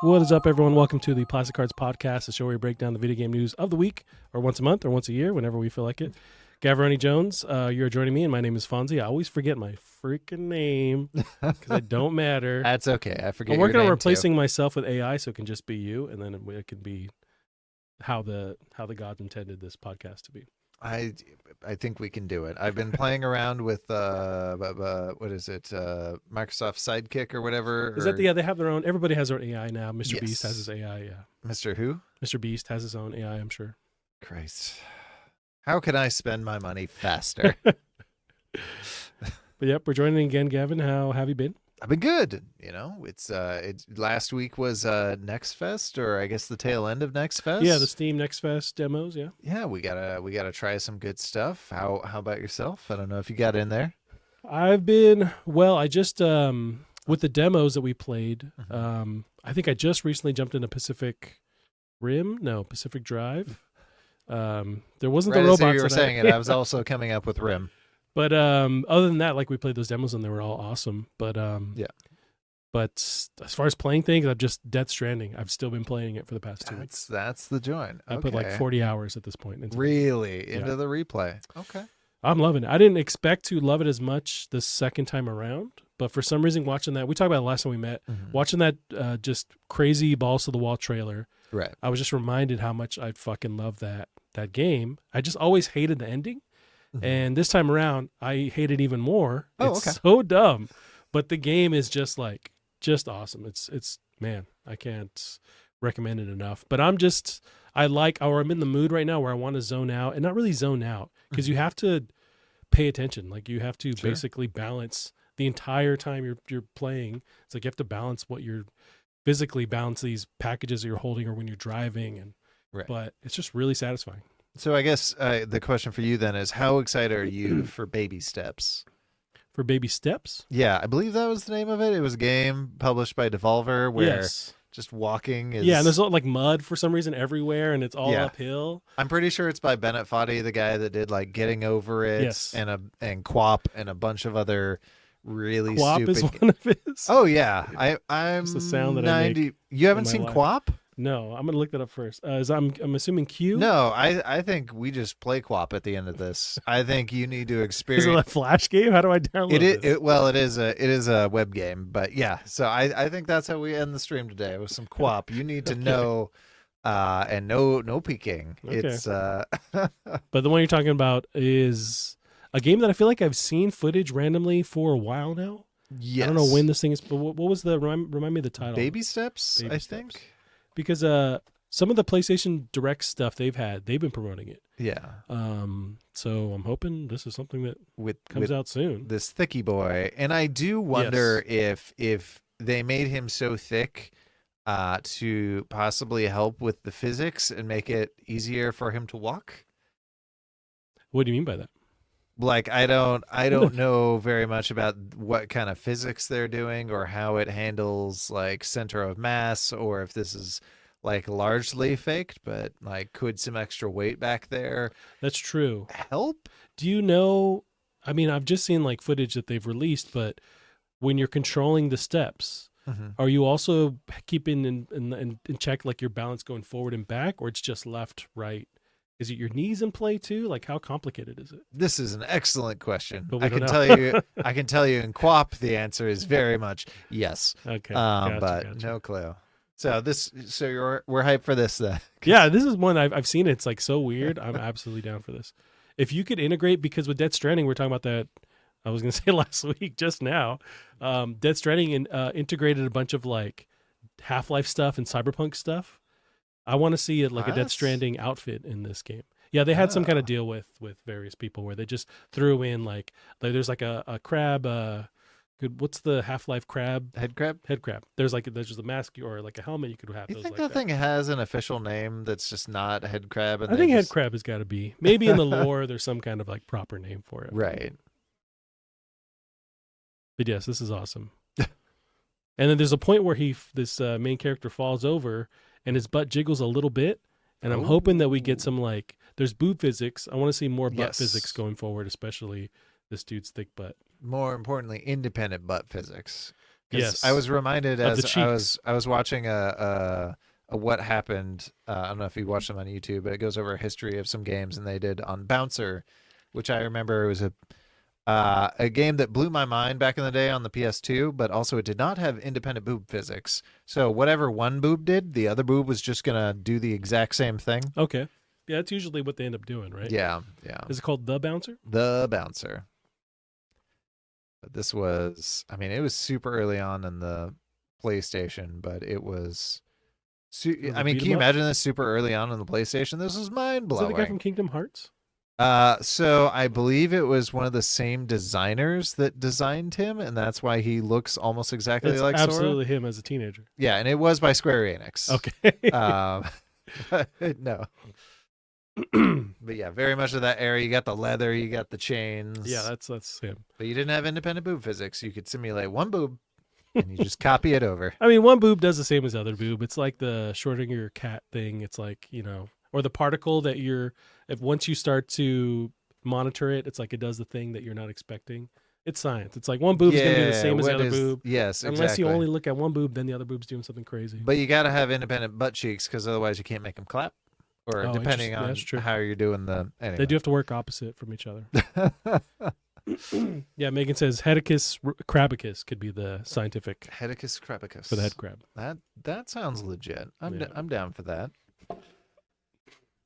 What is up, everyone? Welcome to the Plastic Cards Podcast, the show where we break down the video game news of the week, or once a month, or once a year, whenever we feel like it. Gavaroni Jones, you're joining me, and my name is Fonzie. I always forget my freaking name because it don't matter. That's okay. I forget. I'm working your on name replacing myself with AI, so it can just be you, and then it can be how the gods intended this podcast to be. I think we can do it. I've been playing around with what is it? Microsoft Sidekick or whatever. Is that the? Yeah, they have their own. Everybody has their own AI now. Mr. Beast has his AI. Yeah. Mr. Who? Mr. Beast has his own AI. I'm sure. Christ, how can I spend my money faster? But yep, we're joining again, Gavin. How have you been? I've been good. You know, it's last week was Next Fest, or I guess the tail end of Next Fest. Yeah, the Steam Next Fest demos. Yeah. Yeah, we gotta try some good stuff. How about yourself? I don't know if you got in there. I've been well. I just with the demos that we played. I think I just recently jumped into Pacific Drive. There wasn't Right the robots. As you were saying it, I was also coming up with Rim. But other than that, like we played those demos and they were all awesome. But yeah. But as far as playing things, I've just Death Stranding. I've still been playing it for the past 2 weeks. That's the joint. I put like 40 hours at this point. Into the replay. Okay. I'm loving it. I didn't expect to love it as much the second time around, but for some reason watching that, we talked about it last time we met, watching that just crazy balls to the wall trailer. Right. I was just reminded how much I fucking love that game. I just always hated the ending. And this time around, I hate it even more. It's so dumb, but the game is just awesome. It's man, I can't recommend it enough. But I'm in the mood right now where I want to zone out, and not really zone out because you have to pay attention. Like you have to basically balance the entire time you're playing. It's like you have to balance balance these packages that you're holding or when you're driving, but it's just really satisfying. So I guess the question for you then is, how excited are you for Baby Steps? For Baby Steps? Yeah, I believe that was the name of it. It was a game published by Devolver where just walking is... Yeah, and there's like mud for some reason everywhere, and it's all uphill. I'm pretty sure it's by Bennett Foddy, the guy that did like Getting Over It and Quap and a bunch of other really Quap stupid... is one of his. Oh, yeah. I'm It's the sound that 90... I make. You haven't seen Quap? No, I'm gonna look that up first. I'm assuming Q. No, I think we just play Quap at the end of this. I think you need to experience. Is it a Flash game? How do I download it? Well, it is a web game, but yeah. So I think that's how we end the stream today with some Quap. You need to know, and no peeking. Okay. It's But the one you're talking about is a game that I feel like I've seen footage randomly for a while now. Yes. I don't know when this thing is, but what was the remind me of the title? Baby Steps, I think. Because some of the PlayStation Direct stuff they've been promoting it. Yeah. So I'm hoping this is something that comes out soon. This thicky boy, and I do wonder if they made him so thick to possibly help with the physics and make it easier for him to walk. What do you mean by that? Like I don't know very much about what kind of physics they're doing or how it handles like center of mass, or if this is like largely faked, but like could some extra weight back there? That's true. Help? Do you know? I mean, I've just seen like footage that they've released, but when you're controlling the steps, are you also keeping in check like your balance going forward and back, or it's just left, right? Is it your knees in play too? Like how complicated is it? This is an excellent question. But I can tell you in Quap the answer is very much yes. Okay. Gotcha. No clue. So we're hyped for this then. Yeah, this is one I've seen. It's like so weird. I'm absolutely down for this. If you could integrate, because with Death Stranding, we're talking about that. I was gonna say last week, just now. Death Stranding integrated a bunch of like Half-Life stuff and Cyberpunk stuff. I want to see it like a Death Stranding outfit in this game. Yeah, they had some kind of deal with various people where they just threw in like there's like a crab. What's the Half-Life crab? Head crab. There's just a mask or like a helmet you could have. You think that thing has an official name that's just not head crab? I think head crab has got to be. Maybe in the lore there's some kind of like proper name for it. Right. But yes, this is awesome. And then there's a point where this main character falls over and his butt jiggles a little bit. And I'm hoping that we get some like, there's boob physics. I want to see more butt physics going forward, especially this dude's thick butt. More importantly, independent butt physics. Because Yes. I was reminded Of the as cheeks. I was watching a what happened. I don't know if you watched them on YouTube, but it goes over a history of some games, and they did on Bouncer, which I remember was a game that blew my mind back in the day on the PS2, but also it did not have independent boob physics. So whatever one boob did, the other boob was just gonna do the exact same thing. Okay. Yeah, that's usually what they end up doing, right? Yeah, yeah. Is it called The Bouncer? The Bouncer. But this was, I mean, it was super early on in the PlayStation, but it was. I mean, can you imagine this super early on in the PlayStation? This was mind blowing. Is that the guy from Kingdom Hearts? So I believe it was one of the same designers that designed him, and that's why he looks almost exactly like Sora. Absolutely him as a teenager. Yeah, and it was by Square Enix. Okay. No. But yeah, very much of that era. You got the leather, you got the chains. Yeah, that's him. But you didn't have independent boob physics. You could simulate one boob, and you just copy it over. I mean, one boob does the same as the other boob. It's like the Schrodinger cat thing. It's like, or the particle that if once you start to monitor it, it's like it does the thing that you're not expecting. It's science. It's like one boob is going to be the same as the other boob. Yes, exactly. Unless you only look at one boob, then the other boob's doing something crazy. But you got to have independent butt cheeks because otherwise you can't make them clap. Or depending on how you're doing the. Anyway. They do have to work opposite from each other. Yeah, Megan says Hedicus crabicus could be the scientific. Hedicus crabicus. For the head crab. That sounds legit. I'm down for that.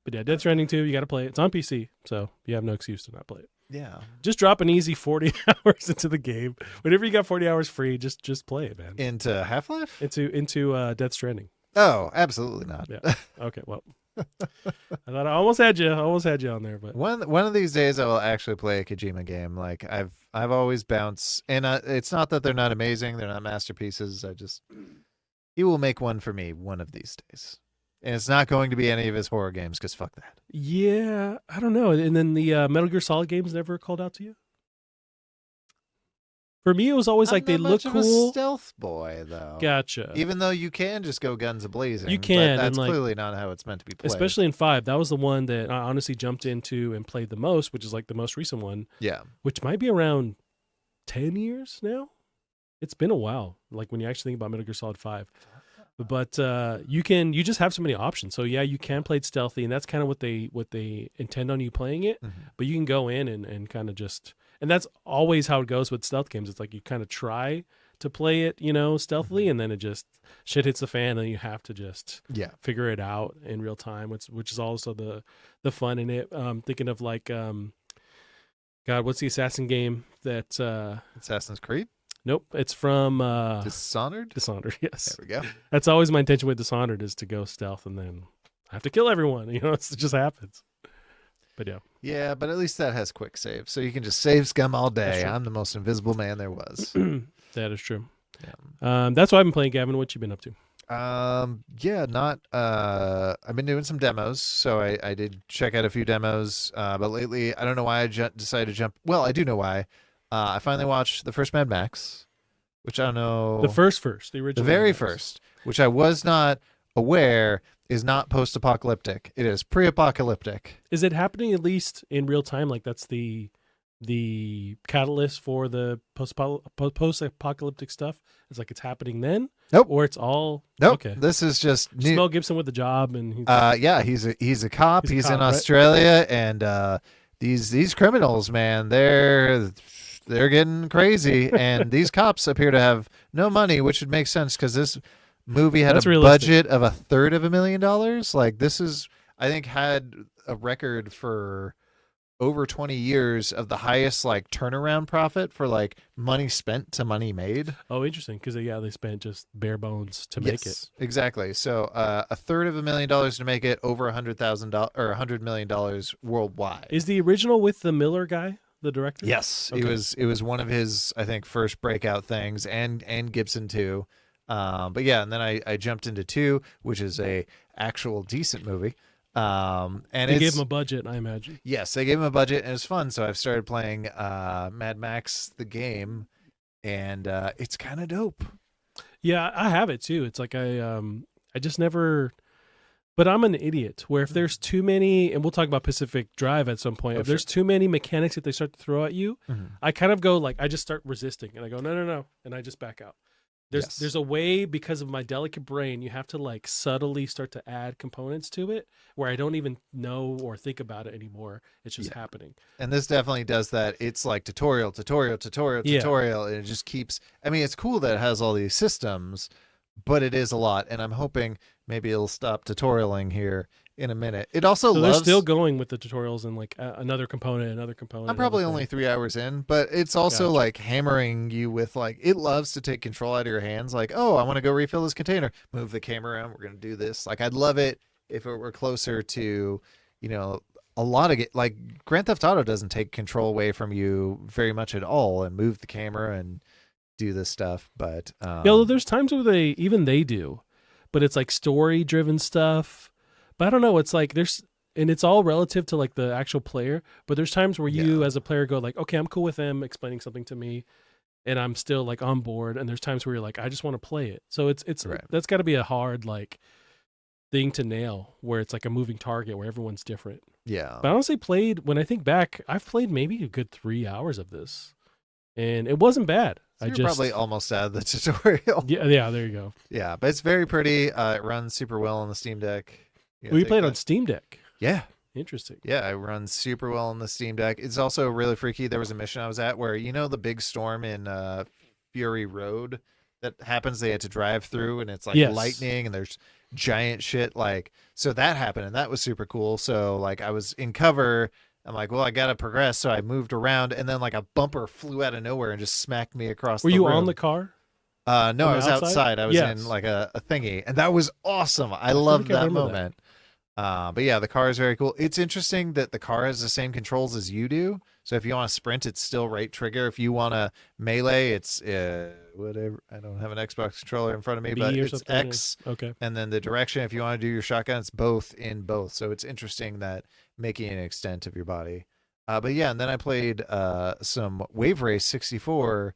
But yeah, Death Stranding 2, you got to play it. It's on PC, so you have no excuse to not play it. Yeah. Just drop an easy 40 hours into the game. Whenever you got 40 hours free, just play it, man. Into Half-Life? Into Death Stranding. Oh, absolutely not. Yeah. Okay, well. I thought I almost had you on there, but one of these days I will actually play a Kojima game. Like I've always bounced, and it's not that they're not amazing, they're not masterpieces. He will make one for me one of these days, and it's not going to be any of his horror games because fuck that. Yeah, I don't know. And then the Metal Gear Solid games never called out to you? For me, it was always like they look cool. I'm a stealth boy, though. Gotcha. Even though you can just go guns a-blazing. You can. But that's clearly not how it's meant to be played. Especially in 5. That was the one that I honestly jumped into and played the most, which is like the most recent one. Yeah. Which might be around 10 years now. It's been a while, like when you actually think about Metal Gear Solid 5. But you just have so many options. So yeah, you can play it stealthy, and that's kind of what they intend on you playing it. Mm-hmm. But you can go in and kind of just... And that's always how it goes with stealth games. It's like you kind of try to play it, stealthily, and then it just shit hits the fan, and you have to just figure it out in real time, which is also the fun in it. Thinking of like, God, what's the assassin game that? Assassin's Creed? Nope, it's from Dishonored. Dishonored, yes. There we go. That's always my intention with Dishonored, is to go stealth, and then I have to kill everyone. It just happens. But yeah. Yeah, but at least that has quick save, so you can just save scum all day. I'm the most invisible man there was. That is true. Yeah. That's why I've been playing. Gavin, what you been up to? I've been doing some demos, so I did check out a few demos. But lately, I don't know why I decided to jump. Well, I do know why. I finally watched the first Mad Max, which I don't know. The first, the original. The very first, which I was not aware is not post-apocalyptic. It is pre-apocalyptic. Is it happening at least in real time? Like that's the catalyst for the post-apocalyptic stuff? It's like it's happening then? Nope. Or it's all... Nope. Okay. This is just new. Mel Gibson with the job, and he's a cop. He's in Australia, and these criminals, man, they're getting crazy, and these cops appear to have no money, which would make sense because this movie had budget of $350,000. Like this is, I think, had a record for over 20 years of the highest like turnaround profit for like money spent to money made. Oh, interesting, because they spent just bare bones to make it. Exactly. So $350,000 to make it, over $100,000 or $100 million worldwide. Is the original with the Miller guy the director? Yes, okay. It was one of his, I think, first breakout things, and Gibson too. But yeah, and then I jumped into 2, which is a actual decent movie. And they gave him a budget, I imagine. Yes, they gave him a budget, and it's fun. So I've started playing Mad Max the game, and it's kind of dope. Yeah, I have it too. It's like I just never. But I'm an idiot where if there's too many, and we'll talk about Pacific Drive at some point, if there's too many mechanics that they start to throw at you, I kind of go like, I just start resisting, and I go, no, and I just back out. There's a way, because of my delicate brain, you have to like subtly start to add components to it where I don't even know or think about it anymore. It's just happening. And this definitely does that. It's like tutorial, and it just keeps. I mean, it's cool that it has all these systems, but it is a lot. And I'm hoping maybe it'll stop tutorialing here in a minute. It also they're still going with the tutorials and like another component. I'm probably only 3 hours in, but it's also like hammering you with like, it loves to take control out of your hands. Like, oh, I want to go refill this container. Move the camera around. We're going to do this. Like, I'd love it if it were closer to, a lot of it. Like Grand Theft Auto doesn't take control away from you very much at all and move the camera and do this stuff. But there's times where they do, but it's like story driven stuff. But I don't know. It's like and it's all relative to like the actual player. But there's times where you as a player go like, okay, I'm cool with them explaining something to me, and I'm still like on board. And there's times where you're like, I just want to play it. So it's right. That's got to be a hard like thing to nail, where it's like a moving target where everyone's different. Yeah. But I honestly when I think back, I've played maybe a good 3 hours of this, and it wasn't bad. So you're probably almost out of the tutorial. Yeah, there you go. Yeah, but it's very pretty. It runs super well on the Steam Deck. We played on Steam Deck. Yeah. Interesting. Yeah, it runs super well on the Steam Deck. It's also really freaky. There was a mission I was at where, the big storm in Fury Road that happens, they had to drive through, and it's like lightning and there's giant shit. Like, so that happened, and that was super cool. So like I was in cover. I'm like, well, I got to progress. So I moved around, and then like a bumper flew out of nowhere and just smacked me across the room. Were you on the car? No, I was outside. I was in like a thingy, and that was awesome. I loved that moment. But yeah, the car is very cool. It's interesting that the car has the same controls as you do. So if you want to sprint, it's still right trigger. If you want to melee, it's whatever. I don't have an Xbox controller in front of me, but it's X. Okay. And then the direction, if you want to do your shotgun, it's both in both. So it's interesting that making an extent of your body. But yeah, and then I played some Wave Race 64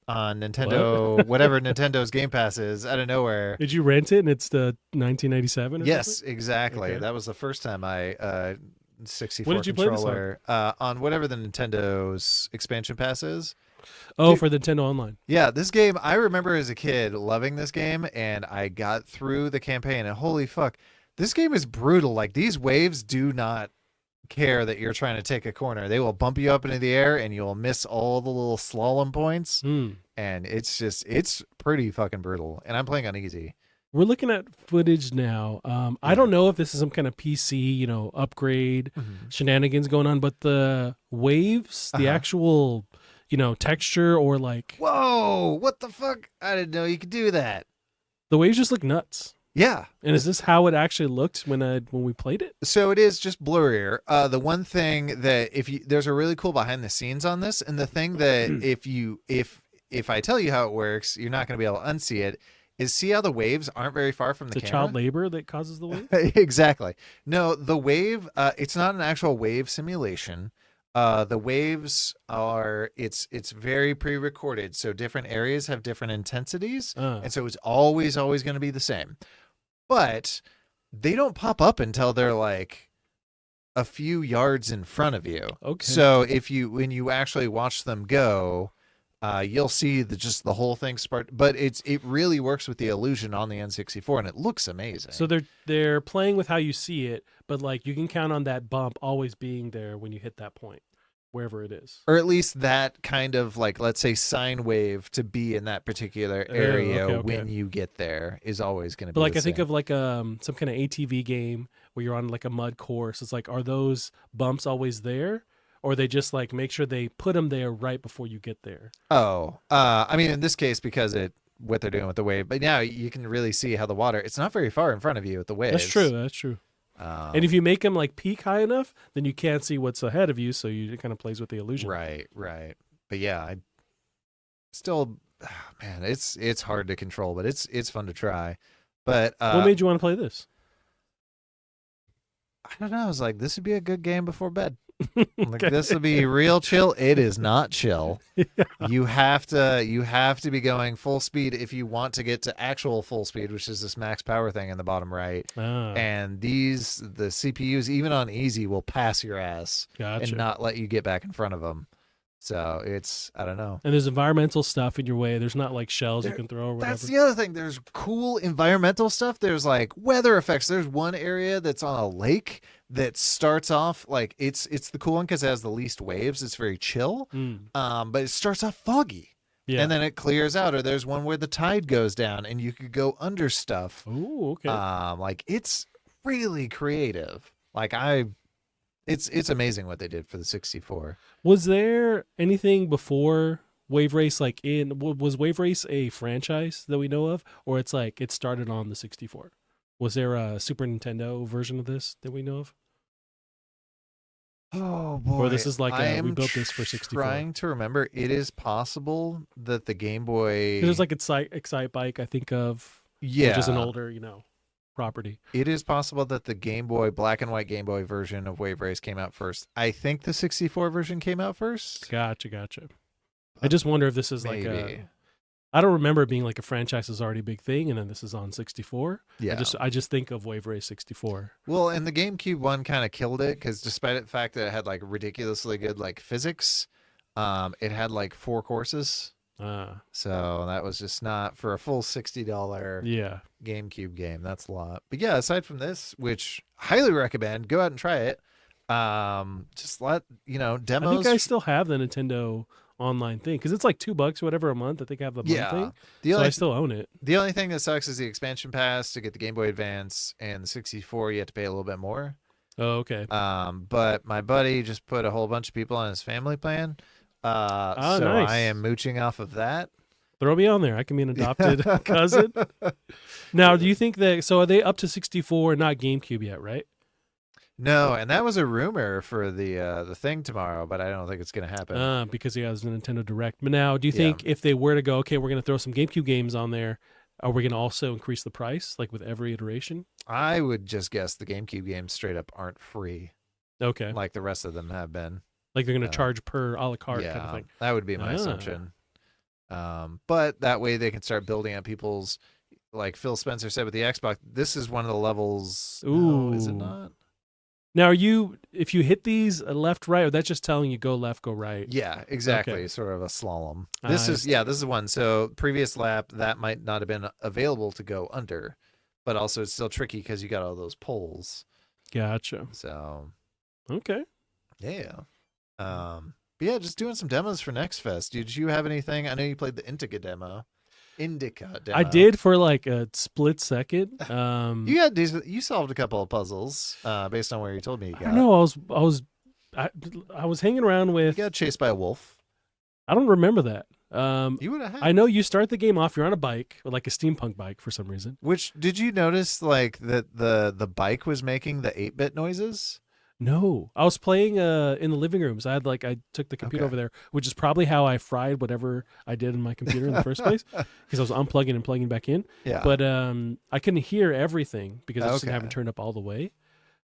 on Nintendo, whatever Nintendo's Game Pass is, out of nowhere. Did you rent it and it's the 1997? Yes, exactly. Okay. That was the first time I 64 what did you controller play this on whatever the Nintendo's expansion pass is. Oh, dude, for Nintendo Online. Yeah, this game, I remember as a kid loving this game, and I got through the campaign, and holy fuck, this game is brutal. Like, these waves do not care that you're trying to take a corner. They will bump you up into the air, and you'll miss all the little slalom points. And it's pretty fucking brutal. And I'm playing on easy. We're looking at footage now. I don't know if this is some kind of PC, upgrade shenanigans going on, but the waves, the actual, texture, or like, whoa, what the fuck? I didn't know you could do that. The waves just look nuts. Yeah. And is this how it actually looked when we played it? So it is just blurrier. The one thing that there's a really cool behind the scenes on this, and the thing that if I tell you how it works, you're not going to be able to unsee it, is see how the waves aren't very far from the camera? Child labor that causes the wave? Exactly. No, the wave, it's not an actual wave simulation. The waves are, it's very pre-recorded, so different areas have different intensities, and so it's always going to be the same. But they don't pop up until they're like a few yards in front of you. Okay. So when you actually watch them go, you'll see just the whole thing spark. But it really works with the illusion on the N64, and it looks amazing. So they're playing with how you see it, but like you can count on that bump always being there when you hit that point, wherever it is, or at least that kind of, like, let's say, sine wave to be in that particular area when you get there is always going to be. But like I think of like some kind of ATV game where you're on like a mud course. It's like, are those bumps always there, or they just like make sure they put them there right before you get there? Oh, I mean, in this case, because what they're doing with the wave, but now you can really see how the water, it's not very far in front of you with the waves. That's true. And if you make them like peak high enough, then you can't see what's ahead of you, so it kind of plays with the illusion. Right. But yeah, I still, man, it's hard to control, but it's fun to try. But what made you want to play this? I don't know. I was like, this would be a good game before bed. Like, this would be real chill. It is not chill. Yeah. You have to be going full speed if you want to get to actual full speed, which is this max power thing in the bottom right. And the CPUs, even on easy, will pass your ass and not let you get back in front of them. So it's, I don't know. And there's environmental stuff in your way. There's not like shells you can throw or whatever. That's the other thing. There's cool environmental stuff. There's like weather effects. There's one area that's on a lake that starts off like it's the cool one because it has the least waves. It's very chill. But it starts off foggy. Yeah. And then it clears out. Or there's one where the tide goes down and you could go under stuff. Oh, okay. Like it's really creative. Like it's amazing what they did for the 64. Was there anything before Wave Race, like was Wave Race a franchise that we know of, or it's like it started on the 64? Was there a Super Nintendo version of this that we know of? Oh boy! Or this is like we built this for 64. Trying to remember, it is possible that the Game Boy. There's like Excite Bike, I think of, which is an older, property. It is possible that the Game Boy, black and white Game Boy version of Wave Race came out first. I think the 64 version came out first. Gotcha. I just wonder if this is maybe. Like I don't remember it being like a franchise is already a big thing, and then this is on 64. Yeah. I just think of Wave Race 64. Well, and the GameCube one kind of killed it because despite the fact that it had like ridiculously good like physics, it had like 4 courses. So that was just not for a full $60 GameCube game. That's a lot. But yeah, aside from this, which highly recommend, go out and try it. Just let demos. I think I still have the Nintendo online thing because it's like $2 or whatever a month. I think I have the month thing. So I still own it. The only thing that sucks is the expansion pass to get the Game Boy Advance, and the 64 you have to pay a little bit more. Oh, okay. But my buddy just put a whole bunch of people on his family plan. So nice. I am mooching off of that. Throw me on there. I can be an adopted cousin. Now, do you think that? So are they up to 64 and not GameCube yet? Right? No, and that was a rumor for the thing tomorrow, but I don't think it's going to happen. Because he has a Nintendo Direct. But now, do you think if they were to go, okay, we're going to throw some GameCube games on there, are we going to also increase the price, like with every iteration? I would just guess the GameCube games straight up aren't free. Okay. Like the rest of them have been. Like they're going to charge per a la carte kind of thing. That would be my assumption. But that way they can start building up people's, like Phil Spencer said with the Xbox, this is one of the levels. Ooh. No, is it not? Now, if you hit these left, right, or that's just telling you go left, go right? Yeah, exactly. Okay. Sort of a slalom. This is one. So previous lap, that might not have been available to go under, but also it's still tricky because you got all those poles. Gotcha. So. Okay. Yeah. But yeah, just doing some demos for Next Fest. Did you have anything? I know you played the Indica demo. I did for like a split second. You solved a couple of puzzles based on where you told me you got. I know. I was hanging around with. You got chased by a wolf. I don't remember that. You would have. I know you start the game off. You're on a bike, or like a steampunk bike for some reason. Which did you notice? Like that the bike was making the 8-bit noises. No, I was playing in the living room. So I took the computer over there, which is probably how I fried whatever I did in my computer in the first place, because I was unplugging and plugging back in. Yeah. But I couldn't hear everything because I just haven't turned up all the way.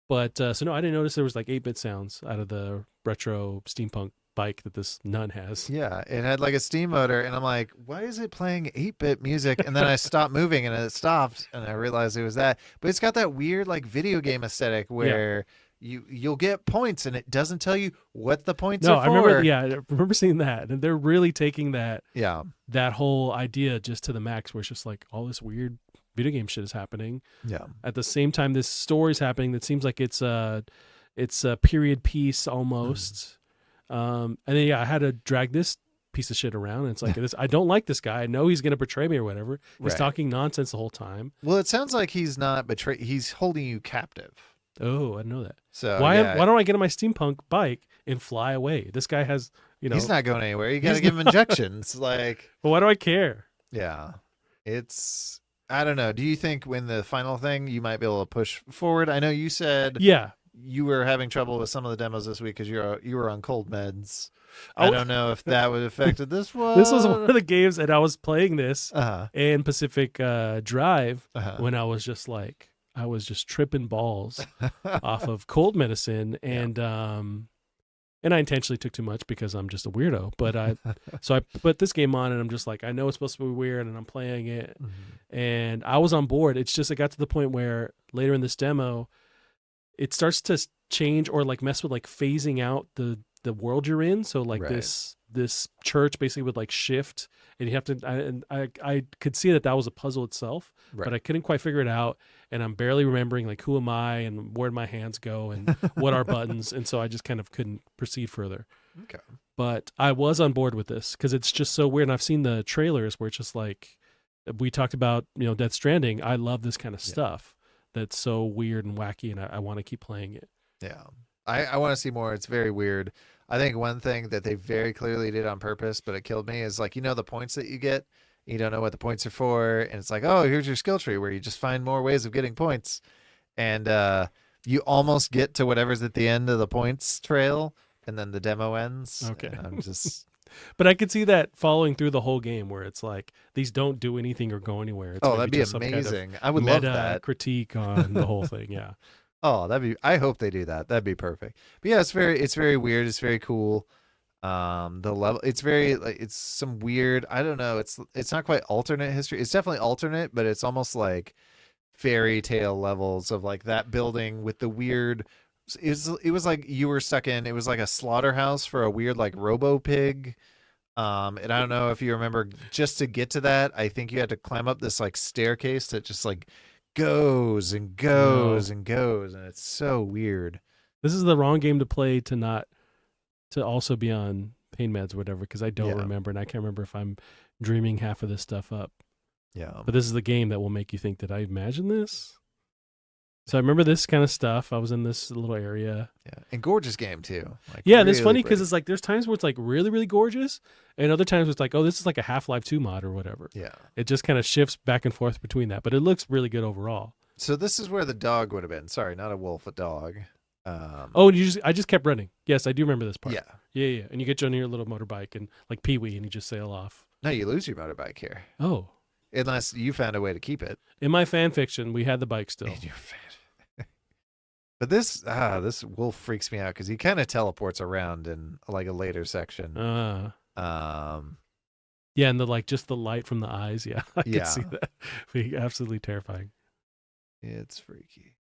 But so no, I didn't notice there was like 8-bit sounds out of the retro steampunk bike that this nun has. Yeah, it had like a steam motor, and I'm like, why is it playing 8-bit music? And then I stopped moving, and it stopped, and I realized it was that. But it's got that weird like video game aesthetic where. Yeah. You'll get points and it doesn't tell you what the points are for. I remember seeing that, and they're really taking that that whole idea just to the max, where it's just like all this weird video game shit is happening. Yeah. At the same time, this story's happening that seems like it's a period piece almost. And then I had to drag this piece of shit around, and it's like this. I don't like this guy. I know he's going to betray me or whatever. He's talking nonsense the whole time. Well, it sounds like he's not he's holding you captive. Oh, I didn't know that. So why don't I get on my steampunk bike and fly away? This guy has, he's not going anywhere. You got to give him injections. Like, well, why do I care? Yeah, I don't know. Do you think when the final thing you might be able to push forward? I know you said you were having trouble with some of the demos this week because you were on cold meds. I don't know if that would have affected this one. This was one of the games, and I was playing this in Pacific Drive when I was just tripping balls off of cold medicine, and I intentionally took too much because I'm just a weirdo. But I put this game on, and I'm just like, I know it's supposed to be weird, and I'm playing it, and I was on board. It's just it got to the point where later in this demo, it starts to change or like mess with like phasing out the the world you're in. So like Right. this church basically would like shift, and you have to. I could see that was a puzzle itself, Right. but I couldn't quite figure it out, and I'm barely remembering like who am I and where my hands go and what are buttons, and so I just kind of couldn't proceed further. Okay. But I was on board with this because it's just so weird. And I've seen the trailers where it's just like we talked about, Death Stranding. I love this kind of stuff that's so weird and wacky, and I want to keep playing it. Yeah. I want to see more. It's very weird. I think one thing that they very clearly did on purpose, but it killed me, is like, the points that you get, you don't know what the points are for. And it's like, oh, here's your skill tree where you just find more ways of getting points. And you almost get to whatever's at the end of the points trail, and then the demo ends. Okay. And I'm just... But I could see that following through the whole game where it's like these don't do anything or go anywhere. It's that'd be amazing. I would love that. Critique on the whole thing. Yeah. Oh, I hope they do that. That'd be perfect. But yeah, it's very weird. It's very cool. The level, it's some weird, I don't know. It's not quite alternate history. It's definitely alternate, but it's almost like fairy tale levels of like that building with the weird. It was like you were stuck in. It was like a slaughterhouse for a weird like robo pig. And I don't know if you remember, just to get to that, I think you had to climb up this like staircase that just like goes and goes and goes, and it's so weird. This is the wrong game to play to also be on pain meds or whatever, because I don't remember, and I can't remember if I'm dreaming half of this stuff up. Yeah. But this is the game that will make you think, did I imagine this? So I remember this kind of stuff. I was in this little area. Yeah. And gorgeous game too. Like, yeah, and it's funny because it's like there's times where it's like really, really gorgeous, and other times it's like, oh, this is like a Half-Life 2 mod or whatever. Yeah. It just kind of shifts back and forth between that, but it looks really good overall. So this is where the dog would have been. Sorry, not a wolf, a dog. I just kept running. Yes, I do remember this part. Yeah. Yeah. And you get on your little motorbike and like Pee-wee, and you just sail off. No, you lose your motorbike here. Oh. Unless you found a way to keep it. In my fan fiction, we had the bike still. In your fan. But this wolf freaks me out because he kind of teleports around in like a later section. Yeah, and just the light from the eyes. Yeah, I can see that. Be absolutely terrifying. It's freaky.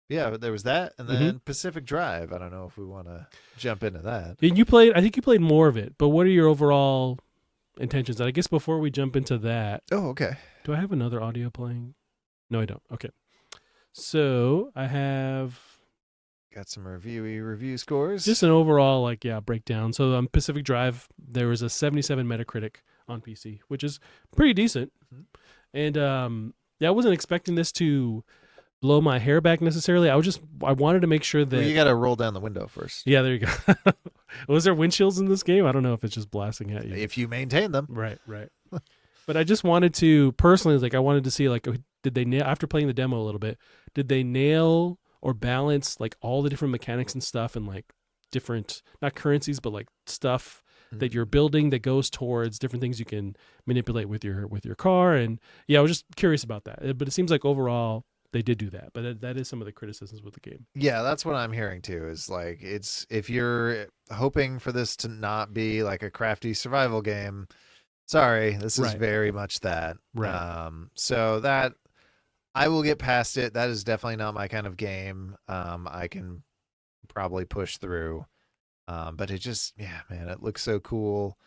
Yeah, but there was that, and then Pacific Drive. I don't know if we want to jump into that. And I think you played more of it, but what are your overall intentions? And I guess before we jump into that. Oh, okay. Do I have another audio playing? No, I don't. Okay. So I have got some review scores. Just an overall breakdown. So on Pacific Drive, there was a 77 Metacritic on PC, which is pretty decent. And I wasn't expecting this to blow my hair back necessarily. I wanted to make sure that you got to roll down the window first. Yeah, there you go. Was there windshields in this game? I don't know if it's just blasting at you. If you maintain them. Right. But I just wanted to personally, I wanted to see did they nail, after playing the demo a little bit, did they nail or balance all the different mechanics and stuff and different, not currencies, but stuff that you're building that goes towards different things you can manipulate with your car. And I was just curious about that. But it seems like overall they did do that. But that is some of the criticisms with the game. Yeah, that's what I'm hearing too, is it's, if you're hoping for this to not be like a crafty survival game, sorry, this is very much that. Right. So that I will get past it. That is definitely not my kind of game. I can probably push through. But it just, man, it looks so cool.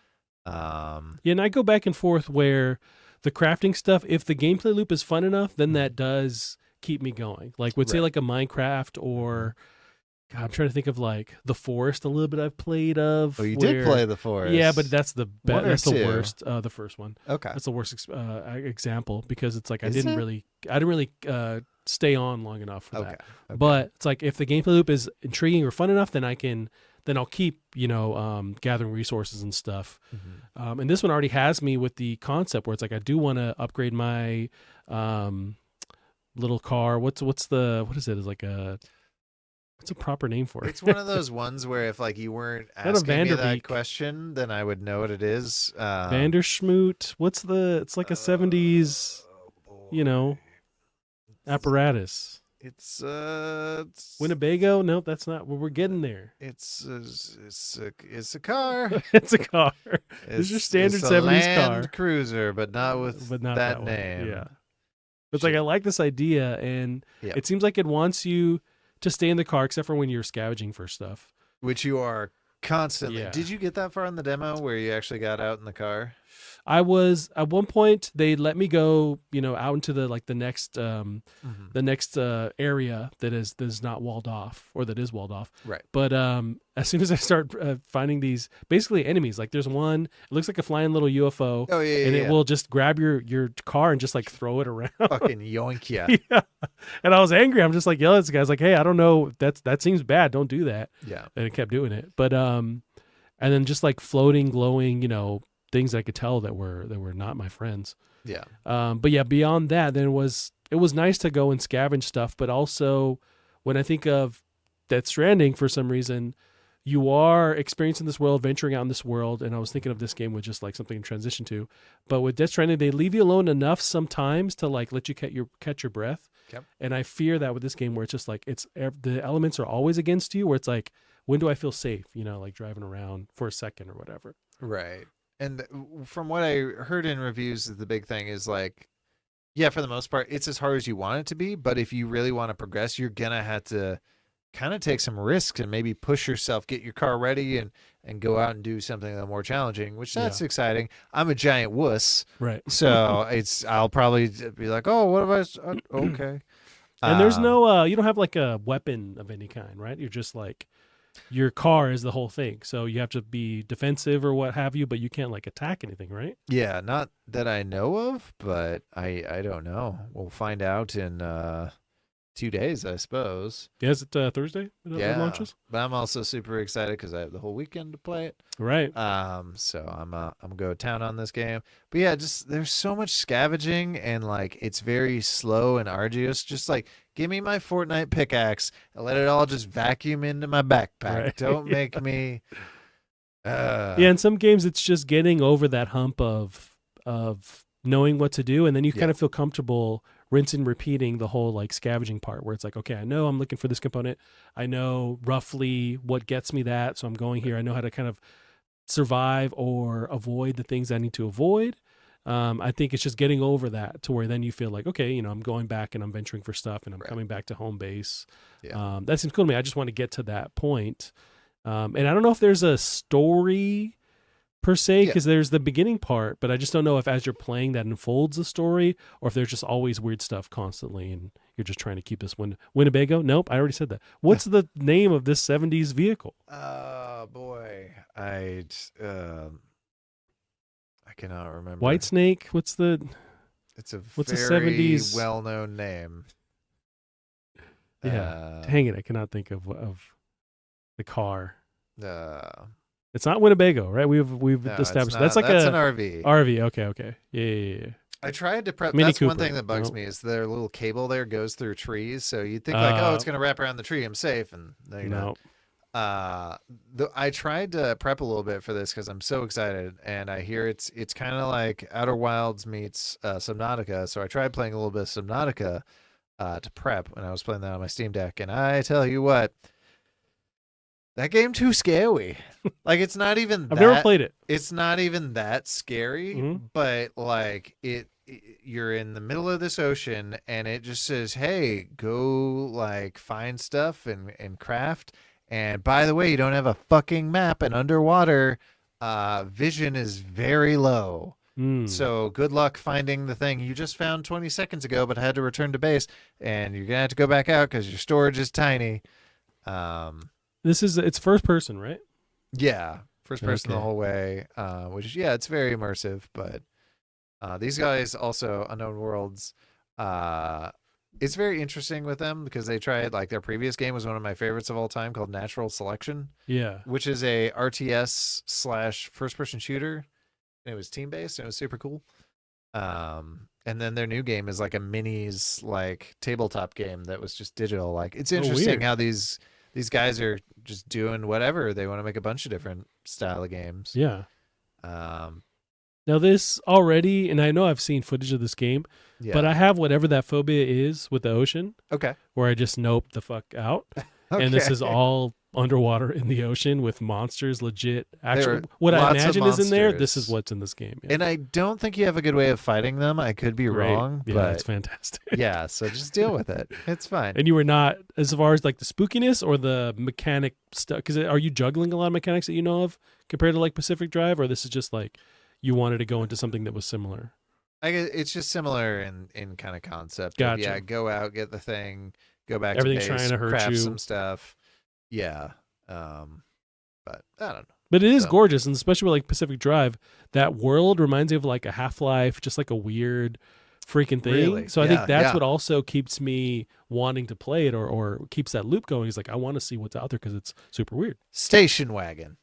And I go back and forth where the crafting stuff, if the gameplay loop is fun enough, then that does keep me going. Say a Minecraft or God, I'm trying to think of The Forest a little bit I've played of. Oh, you did play The Forest. Yeah, but that's the worst. The first one. Okay. That's the worst example because it's I didn't really stay on long enough for that. Okay. But it's if the gameplay loop is intriguing or fun enough, then I'll keep gathering resources and stuff. And this one already has me with the concept where it's I do want to upgrade my little car. What is it? It's what's a proper name for it? It's one of those ones where if you weren't asking me that question, then I would know what it is. Vanderschmoot. It's a 70s, apparatus. It's Winnebago. Nope, that's not. Well, we're getting there. It's a car. It's a car. It's your standard 70s Land car. Cruiser, but not with that name. Yeah. It's I like this idea, and it seems like it wants you to stay in the car, except for when you're scavenging for stuff. Which you are Constantly. Yeah. Did you get that far in the demo where you actually got out in the car? I was at one point they let me go, out into the the next area that is not walled off or that is walled off. Right. But as soon as I start finding these basically enemies, like there's one, it looks like a flying little UFO. Oh yeah, and yeah, it will just grab your car and just like throw it around. fucking yoink ya. Yeah. And I was angry. I'm just like yelling at this guy. I was like, hey, I don't know. That seems bad. Don't do that. Yeah. And it kept doing it. But and then just like floating, glowing, things I could tell that were not my friends. Yeah. But yeah, beyond that, then it was nice to go and scavenge stuff. But also, when I think of Death Stranding, for some reason, you are experiencing this world, venturing out in this world. And I was thinking of this game with just like something to transition to. But with Death Stranding, they leave you alone enough sometimes to like let you catch your breath. Yep. And I fear that with this game, where it's just like the elements are always against you. Where it's like, when do I feel safe? Like driving around for a second or whatever. Right. And from what I heard in reviews, the big thing is like, yeah, for the most part, it's as hard as you want it to be. But if you really want to progress, you're going to have to kind of take some risks and maybe push yourself, get your car ready and go out and do something a little more challenging, which that's exciting. I'm a giant wuss. Right. So I'll probably be like, oh, what have okay. And there's no, you don't have like a weapon of any kind, right? You're just like, your car is the whole thing. So you have to be defensive or what have you, but you can't like attack anything, right? Yeah, not that I know of, but I don't know. We'll find out in 2 days, I suppose. Yeah, is it Thursday? It launches? But I'm also super excited because I have the whole weekend to play it. Right. So I'm gonna go to town on this game. But yeah, just there's so much scavenging and like it's very slow and arduous. Just like give me my Fortnite pickaxe and let it all just vacuum into my backpack. Right. Don't make me. Yeah, in some games it's just getting over that hump of knowing what to do, and then you kind of feel comfortable rinsing, repeating the whole like scavenging part where it's like, okay, I know I'm looking for this component. I know roughly what gets me that. So I'm going here. I know how to kind of survive or avoid the things I need to avoid. I think it's just getting over that to where then you feel like, okay, I'm going back and I'm venturing for stuff and I'm coming back to home base. Yeah. That seems cool to me. I just want to get to that point. And I don't know if there's a story per se, because there's the beginning part, but I just don't know if as you're playing that unfolds the story or if there's just always weird stuff constantly and you're just trying to keep this Winnebago. Nope, I already said that. What's the name of this 70s vehicle? Boy, I cannot remember. Whitesnake? It's a very 70s well-known name. Yeah, dang it, I cannot think of the car. It's not Winnebago, right? We've established that's an RV. RV. Okay. Yeah. I tried to prep. Mini that's Cooper. One thing that bugs me is their little cable there goes through trees. So you'd think like, oh, it's going to wrap around the tree. I'm safe. And no, you're not. I tried to prep a little bit for this because I'm so excited, and I hear it's kind of like Outer Wilds meets Subnautica. So I tried playing a little bit of Subnautica to prep when I was playing that on my Steam Deck, and I tell you what. That game too scary. Like it's not even. I've never played it. It's not even that scary, but like you're in the middle of this ocean, and it just says, "Hey, go like find stuff and craft." And by the way, you don't have a fucking map, and underwater, vision is very low. So good luck finding the thing you just found 20 seconds ago, but had to return to base, and you're gonna have to go back out because your storage is tiny. It's first person, right? Yeah, first person the whole way, which is, it's very immersive. But these guys also, Unknown Worlds, it's very interesting with them because they tried, like their previous game was one of my favorites of all time called Natural Selection. Yeah. Which is a RTS / first person shooter. And it was team based and it was super cool. And then their new game is like a minis like tabletop game that was just digital. Like it's interesting how these guys are just doing whatever. They want to make a bunch of different style of games. Yeah. Now this already, and I know I've seen footage of this game, but I have whatever that phobia is with the ocean. Okay. Where I just nope the fuck out. Okay. And this is all underwater in the ocean with monsters. Legit, actually, are what I lots of imagine is in there. This monsters. is what's in this game. Yeah. And I don't think you have a good way of fighting them. I could be Great. wrong, Yeah, but it's fantastic. yeah, so just deal with it. It's fine. And you were not, as far as like the spookiness or the mechanic stuff, because are you juggling a lot of mechanics that you know of compared to like Pacific Drive, or this is just like you wanted to go into something that was similar? I guess it's just similar in kind of concept. Gotcha. Yeah, go out, get the thing, go back Everything's to base, trying to hurt craft you. some stuff. Yeah. But I don't know. But it is gorgeous, and especially with like Pacific Drive, that world reminds me of like a Half-Life, just like a weird freaking thing. Really? So I think that's Yeah. what also keeps me wanting to play it, or keeps that loop going. Is like I want to see what's out there because it's super weird. Station wagon.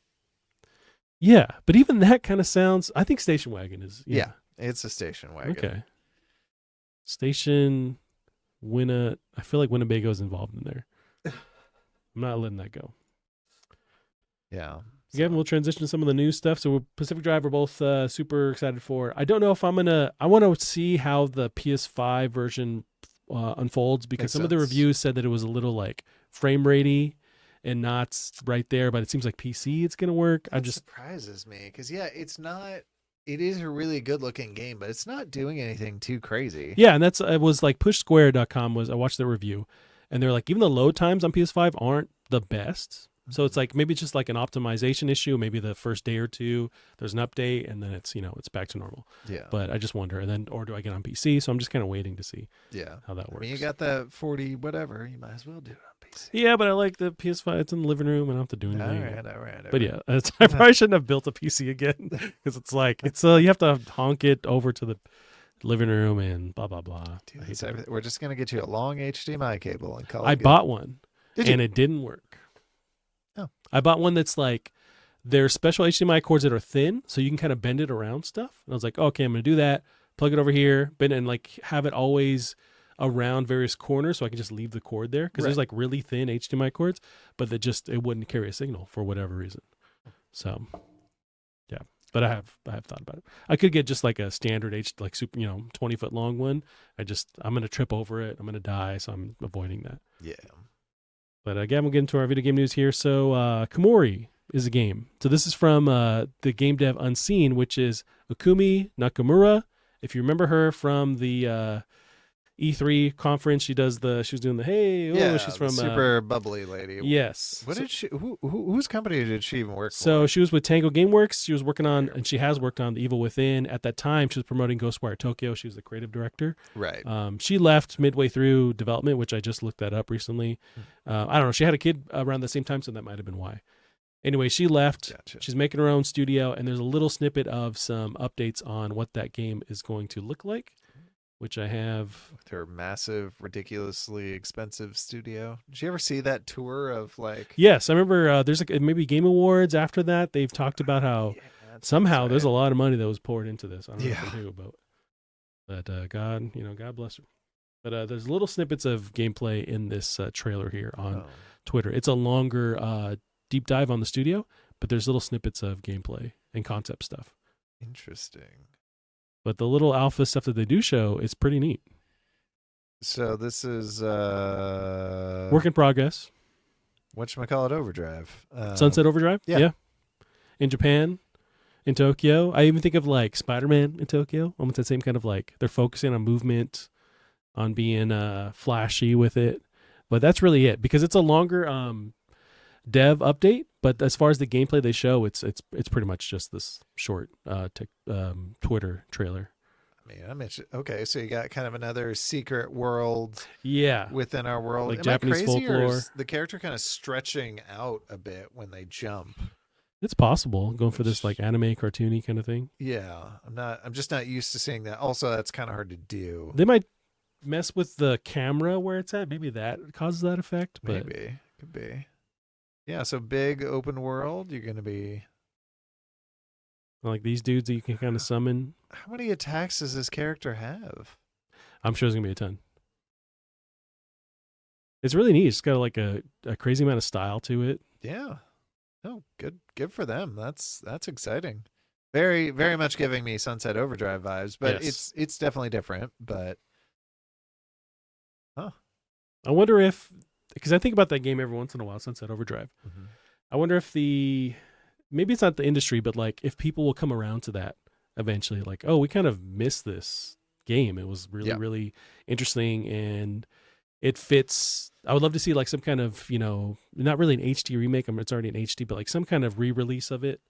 Yeah, but even that kind of sounds. I think Station Wagon is. Yeah, it's a station wagon. Okay. Station I feel like Winnebago's involved in there. I'm not letting that go. Yeah. Again, we'll transition to some of the new stuff. So Pacific Drive we're both super excited for. I don't know if I want to see how the PS5 version unfolds, because Makes some of the sense. reviews said that it was a little like frame ratey and not right there, but it seems like PC it's going to work. That surprises me because it's not. It is a really good looking game, but it's not doing anything too crazy. Yeah, and it was like pushsquare.com I watched their review, and they're like, even the load times on PS5 aren't the best. So it's like maybe it's just like an optimization issue. Maybe the first day or two there's an update, and then it's back to normal. Yeah. But I just wonder, or do I get on PC? So I'm just kind of waiting to see how that works. I mean, you got the 40 whatever. You might as well do it on PC. Yeah, but I like the PS5. It's in the living room. I don't have to do anything. All right. But yeah, I probably shouldn't have built a PC again, because it's like you have to honk it over to the living room and blah blah blah. Dude, we're just gonna get you a long HDMI cable and call it. I bought one, Did you? and it didn't work. Oh. I bought one that's like there's special HDMI cords that are thin, so you can kind of bend it around stuff. And I was like, okay, I'm gonna do that. Plug it over here, bend it, and like have it always around various corners, so I can just leave the cord there, because there's like really thin HDMI cords, but it wouldn't carry a signal for whatever reason. So yeah, but I have thought about it. I could get just like a standard like super 20-foot long one. I'm gonna trip over it. I'm gonna die, so I'm avoiding that. Yeah. But again, we'll get into our video game news here. So Komori is a game. So this is from the game dev Unseen, which is Ukumi Nakamura. If you remember her from the E3 conference, she was doing the she's from super bubbly lady. Yes. Whose company did she even work for? So she was with Tango Gameworks. She was working on, and she has worked on The Evil Within. At that time, she was promoting Ghostwire Tokyo. She was the creative director. Right. She left midway through development, which I just looked that up recently. I don't know. She had a kid around the same time, so that might have been why. Anyway, she left. Gotcha. She's making her own studio, and there's a little snippet of some updates on what that game is going to look like, which I have. With her massive, ridiculously expensive studio. Did you ever see that tour of like? Yes, I remember. There's maybe Game Awards after that. They've talked about how somehow there's a lot of money that was poured into this. I don't know if you knew about. But God bless her. But there's little snippets of gameplay in this trailer here on Twitter. It's a longer deep dive on the studio, but there's little snippets of gameplay and concept stuff. Interesting. But the little alpha stuff that they do show is pretty neat. So this is work in progress. Whatchamacallit Overdrive. Sunset Overdrive? Yeah. In Japan, in Tokyo. I even think of like Spider-Man in Tokyo. Almost the same kind of like they're focusing on movement, on being flashy with it. But that's really it, because it's a longer dev update, but as far as the gameplay they show, it's pretty much just this short Twitter trailer. I mean, I'm interested. Okay, so you got kind of another secret world, within our world, like Am Japanese I crazy, folklore. or is the character kind of stretching out a bit when they jump? It's possible going for this like anime cartoony kind of thing. Yeah, I'm just not used to seeing that. Also, that's kind of hard to do. They might mess with the camera where it's at. Maybe that causes that effect. But Maybe could be. Yeah, so big open world. You're gonna be like these dudes that you can kind of summon. How many attacks does this character have? I'm sure there's gonna be a ton. It's really neat. It's got like a crazy amount of style to it. Yeah. Oh, good for them. That's exciting. Very, very much giving me Sunset Overdrive vibes, but it's definitely different. But I wonder if because I think about that game every once in a while, Sunset Overdrive. Mm-hmm. I wonder if maybe it's not the industry, but like if people will come around to that eventually, like, oh, we kind of missed this game. It was really, really interesting, and it fits. I would love to see like some kind of, not really an HD remake. I mean, it's already an HD, but like some kind of re-release of it,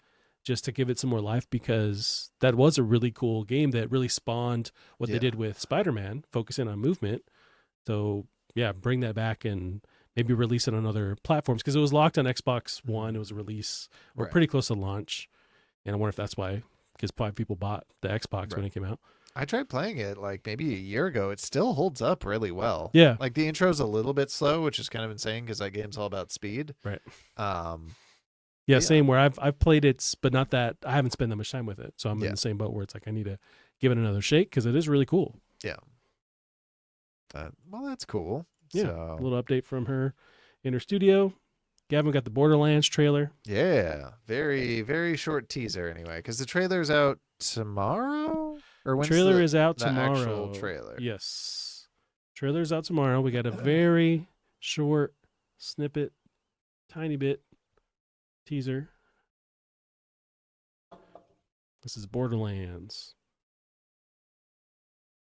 just to give it some more life, because that was a really cool game that really spawned what they did with Spider-Man, focusing on movement. So yeah, bring that back and maybe release it on other platforms, because it was locked on Xbox One. It was a release or pretty close to launch, and I wonder if that's why, because probably people bought the Xbox when it came out. I tried playing it like maybe a year ago. It still holds up really well. Yeah, like the intro's a little bit slow, which is kind of insane because that game's all about speed. Right. Yeah, same. Where I've played it, but not that I haven't spent that much time with it. So I'm in the same boat where it's like I need to give it another shake, because it is really cool. Yeah. Well, that's cool. Yeah. So. A little update from her in her studio. Gavin got the Borderlands trailer. Yeah. Very, very short teaser anyway, because the trailer's out tomorrow? Or when's trailer is out the tomorrow. Actual trailer. Yes. Trailer's out tomorrow. We got a very short snippet, tiny bit teaser. This is Borderlands.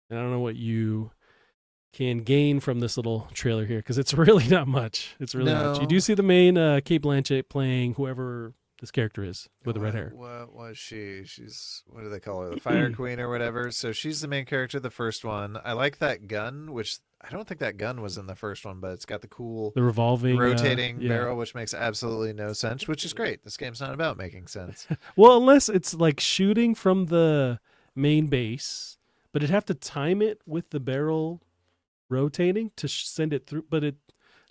And I don't know what you can gain from this little trailer here, because it's really not much. It's really not much. You do see the main Kate Blanchett playing whoever this character is with the red hair. What was she? She's, what do they call her? The Fire Queen or whatever. So she's the main character, the first one. I like that gun, which I don't think that gun was in the first one, but it's got the revolving, rotating barrel, which makes absolutely no sense, which is great. This game's not about making sense. Well, unless it's like shooting from the main base, but it'd have to time it with the barrel rotating to send it through. But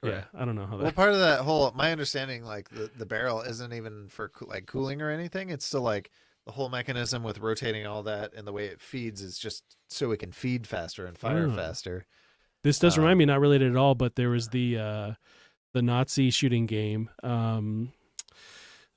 yeah, I don't know how that. Well, part of that whole, my understanding, like the barrel isn't even for like cooling or anything. It's still like the whole mechanism with rotating all that and the way it feeds is just so it can feed faster and fire faster. This does remind me, not related at all, but there was the Nazi shooting game,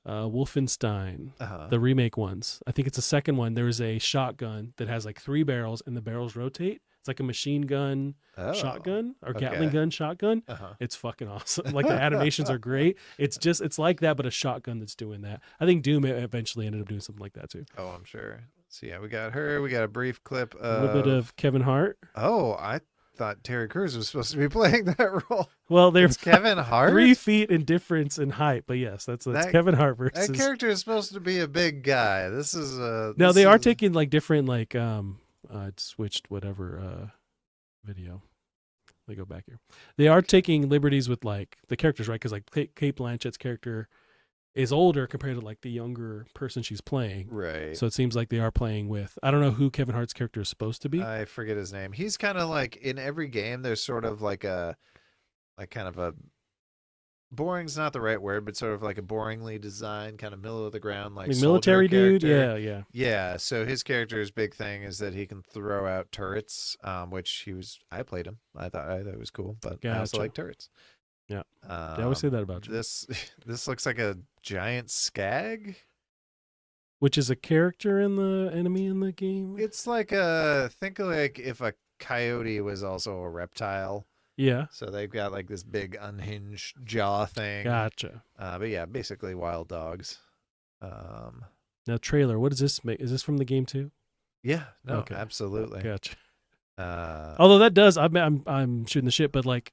Wolfenstein, the remake ones. I think it's the second one. There is a shotgun that has like 3 barrels, and the barrels rotate. It's like a machine gun shotgun or Gatling gun shotgun. It's fucking awesome. Like the animations are great. It's like that, but a shotgun that's doing that. I think Doom eventually ended up doing something like that too. Oh, I'm sure. So yeah, we got her. We got a brief clip of a little bit of Kevin Hart. Oh, I thought Terry Crews was supposed to be playing that role. Well, there's Kevin Hart, 3 feet in difference in height, but yes, that's Kevin Hart versus. That character is supposed to be a big guy. This is no, they are taking like different like it switched whatever video. Let me go back here. They are taking liberties with like the characters, right? Because like Kate Blanchett's character is older compared to like the younger person she's playing, right? So it seems like they are playing with. I don't know who Kevin Hart's character is supposed to be. I forget his name. He's kind of like in every game. There's sort of like kind of a boring's not the right word, but sort of like a boringly designed kind of middle of the ground like military dude. Character. Yeah. So his character's big thing is that he can throw out turrets, which I played him. I thought it was cool, but I also like turrets. Yeah, they always say that about you. This looks like a giant skag, which is a character in the enemy in the game. It's like think like if a coyote was also a reptile. Yeah. So they've got like this big unhinged jaw thing. Gotcha. But yeah, basically wild dogs. Now trailer, what does this make? Is this from the game too? Yeah. No. Okay. Absolutely. Gotcha. Although that does, I'm shooting the shit, but like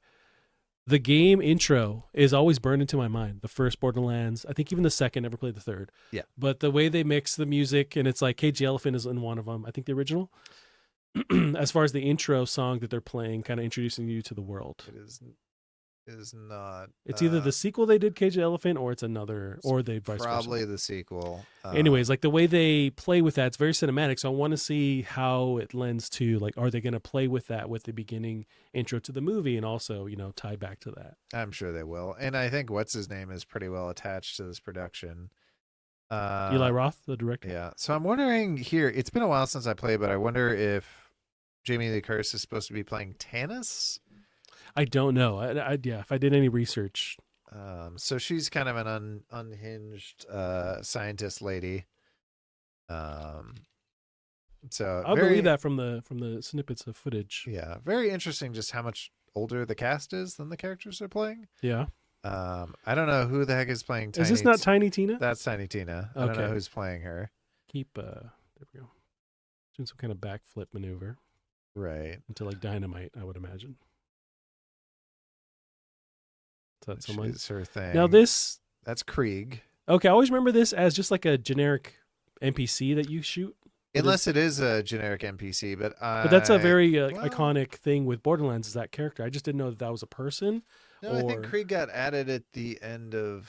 the game intro is always burned into my mind. The first Borderlands, I think even the second, never played the third. Yeah. But the way they mix the music, and it's like Cage the Elephant is in one of them. I think the original. As far as the intro song that they're playing, kind of introducing you to the world. It is not. It's either the sequel they did, Cage the Elephant, or it's another, or they vice versa. Probably the sequel. Anyways, like the way they play with that, it's very cinematic. So I want to see how it lends to like, are they going to play with that with the beginning intro to the movie, and also tie back to that? I'm sure they will, and I think what's his name is pretty well attached to this production. Eli Roth, the director. Yeah. So I'm wondering here. It's been a while since I played, but I wonder if Jamie Lee Curtis is supposed to be playing Tannis. I don't know. If I did any research. So she's kind of an unhinged scientist lady. So I'll believe that from the snippets of footage. Yeah, very interesting. Just how much older the cast is than the characters they're playing. Yeah. I don't know who the heck is playing Tiny. Is this not Tiny Tina? That's Tiny Tina. I don't know Okay. who's playing her. Keep there we go. Doing some kind of backflip maneuver. Right. Into like dynamite, I would imagine. Is that someone? Is her thing. Now that's Krieg. Okay, I always remember this as just like a generic NPC that you shoot. Unless it is a generic NPC, but that's a very iconic thing with Borderlands is that character. I just didn't know that was a person. No, I think Krieg got added at the end of.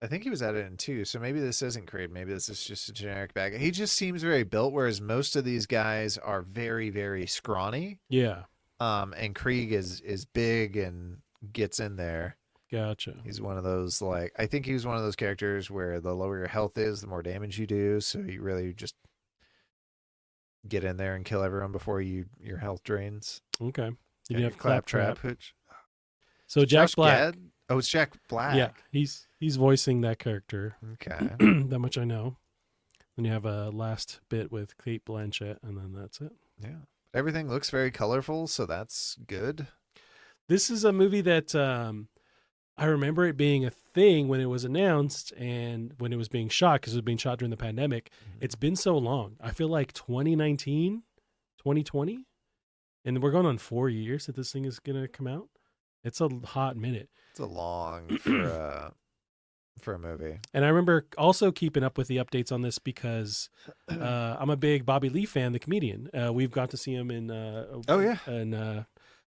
I think he was added in 2, so maybe this isn't Krieg. Maybe this is just a generic bag. He just seems very built, whereas most of these guys are very, very scrawny. Yeah. And Krieg is big and gets in there. Gotcha. He's one of those, like, I think he was one of those characters where the lower your health is, the more damage you do. So you really just get in there and kill everyone before your health drains. Okay. You have have Claptrap. So Jack Black. Gad? Oh, it's Jack Black. Yeah, he's voicing that character. Okay. That much I know. Then you have a last bit with Kate Blanchett, and then that's it. Yeah. Everything looks very colorful, so that's good. This is a movie that I remember it being a thing when it was announced and when it was being shot, because it was being shot during the pandemic. Mm-hmm. It's been so long. I feel like 2019, 2020, and we're going on 4 years that this thing is going to come out. It's a hot minute. It's a long for a movie. And I remember also keeping up with the updates on this because I'm a big Bobby Lee fan, the comedian. We've got to see him in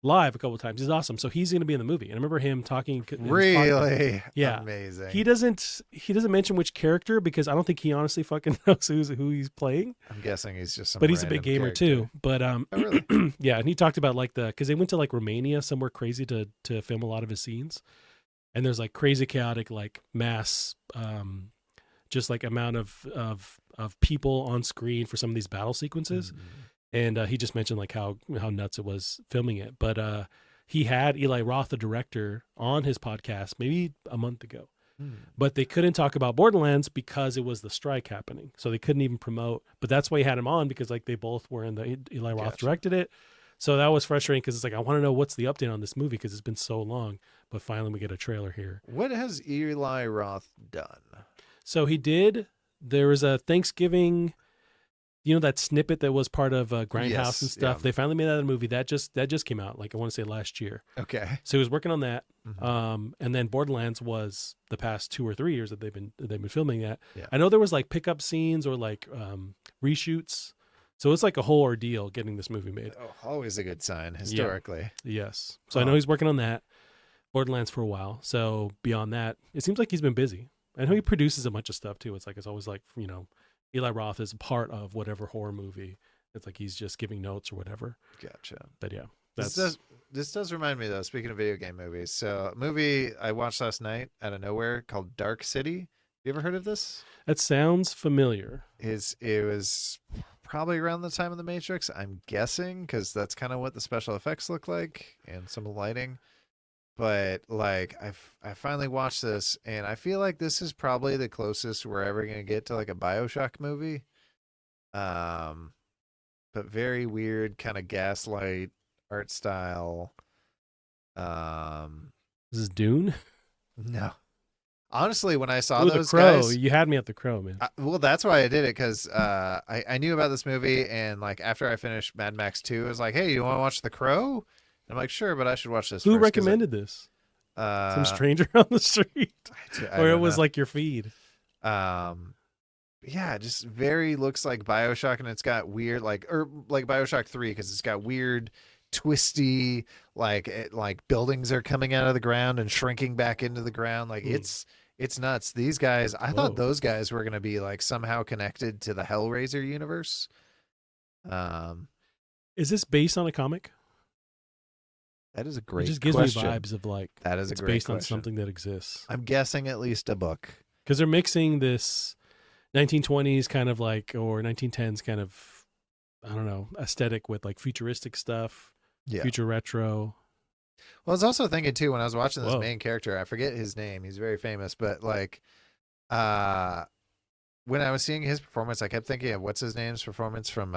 live a couple of times. He's awesome. So he's going to be in the movie. And I remember him talking. Really? Yeah. Amazing. He doesn't mention which character because I don't think he honestly fucking knows who he's playing. I'm guessing he's just some But he's a big gamer character. too. But Oh, really? yeah, and he talked about like because they went to like Romania, somewhere crazy to film a lot of his scenes. And there's like crazy chaotic like mass just like amount of people on screen for some of these battle sequences. Mm-hmm. And he just mentioned like how nuts it was filming it. But he had Eli Roth, the director, on his podcast maybe a month ago. But they couldn't talk about Borderlands because it was the strike happening. So they couldn't even promote. But that's why he had him on, because like they both were in the Eli Roth directed it. So that was frustrating because it's like, I want to know what's the update on this movie because it's been so long. But finally we get a trailer here. What has Eli Roth done? So there was a Thanksgiving, that snippet that was part of Grindhouse and stuff. Yeah. They finally made that a movie that just came out. Like I want to say last year. Okay. So he was working on that. Mm-hmm. And then Borderlands was the past 2 or 3 years that they've been filming that. Yeah. I know there was like pickup scenes or like reshoots. So it's like a whole ordeal getting this movie made. Oh, always a good sign historically. Yeah. Yes. So I know he's working on that. Borderlands for a while. So beyond that, it seems like he's been busy. I know he produces a bunch of stuff too. It's always like, Eli Roth is a part of whatever horror movie. It's like he's just giving notes or whatever. Gotcha. But yeah. This does remind me though, speaking of video game movies. So a movie I watched last night out of nowhere called Dark City. You ever heard of this? That sounds familiar. It was probably around the time of The Matrix, I'm guessing, because that's kind of what the special effects look like and some of the lighting. But like I finally watched this and I feel like this is probably the closest we're ever gonna get to like a BioShock movie. But very weird kind of gaslight art style. This is Dune? No. Honestly, when I saw those The Crow, guys, you had me at The Crow, man. Well, that's why I did it, because I knew about this movie, and like after I finished Mad Max 2, I was like, "Hey, you want to watch The Crow?" And I'm like, "Sure, but I should watch this." Who recommended this? Some stranger on the street, or it was like your feed. Yeah, just very looks like BioShock, and it's got weird like BioShock 3 because it's got weird twisty like buildings are coming out of the ground and shrinking back into the ground. Like it's nuts. These guys, I thought those guys were going to be like somehow connected to the Hellraiser universe. Is this based on a comic? That is a great question. It just gives me vibes of like that is it's a great based question. On something that exists. I'm guessing at least a book. Because they're mixing this 1920s kind of like, or 1910s kind of, I don't know, aesthetic with like futuristic stuff, future retro. Well, I was also thinking too, when I was watching this main character, I forget his name. He's very famous, but like, when I was seeing his performance, I kept thinking of what's his name's performance from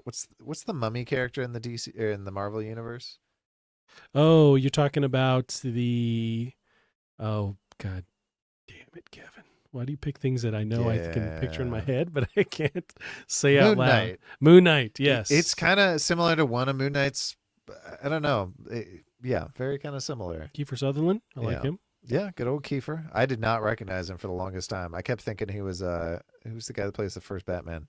what's the Mummy character in the DC or in the Marvel universe? Oh, you're talking about the. Oh God, damn it, Kevin. Why do you pick things that I know I can picture in my Yeah. head, but I can't say out Moon loud? Knight. Moon Knight, yes. It's kind of similar to one of Moon Knight's. I don't know. Yeah, very kind of similar. Kiefer Sutherland. I like Yeah. him. Yeah, good old Kiefer. I did not recognize him for the longest time. I kept thinking he was who's the guy that plays the first Batman?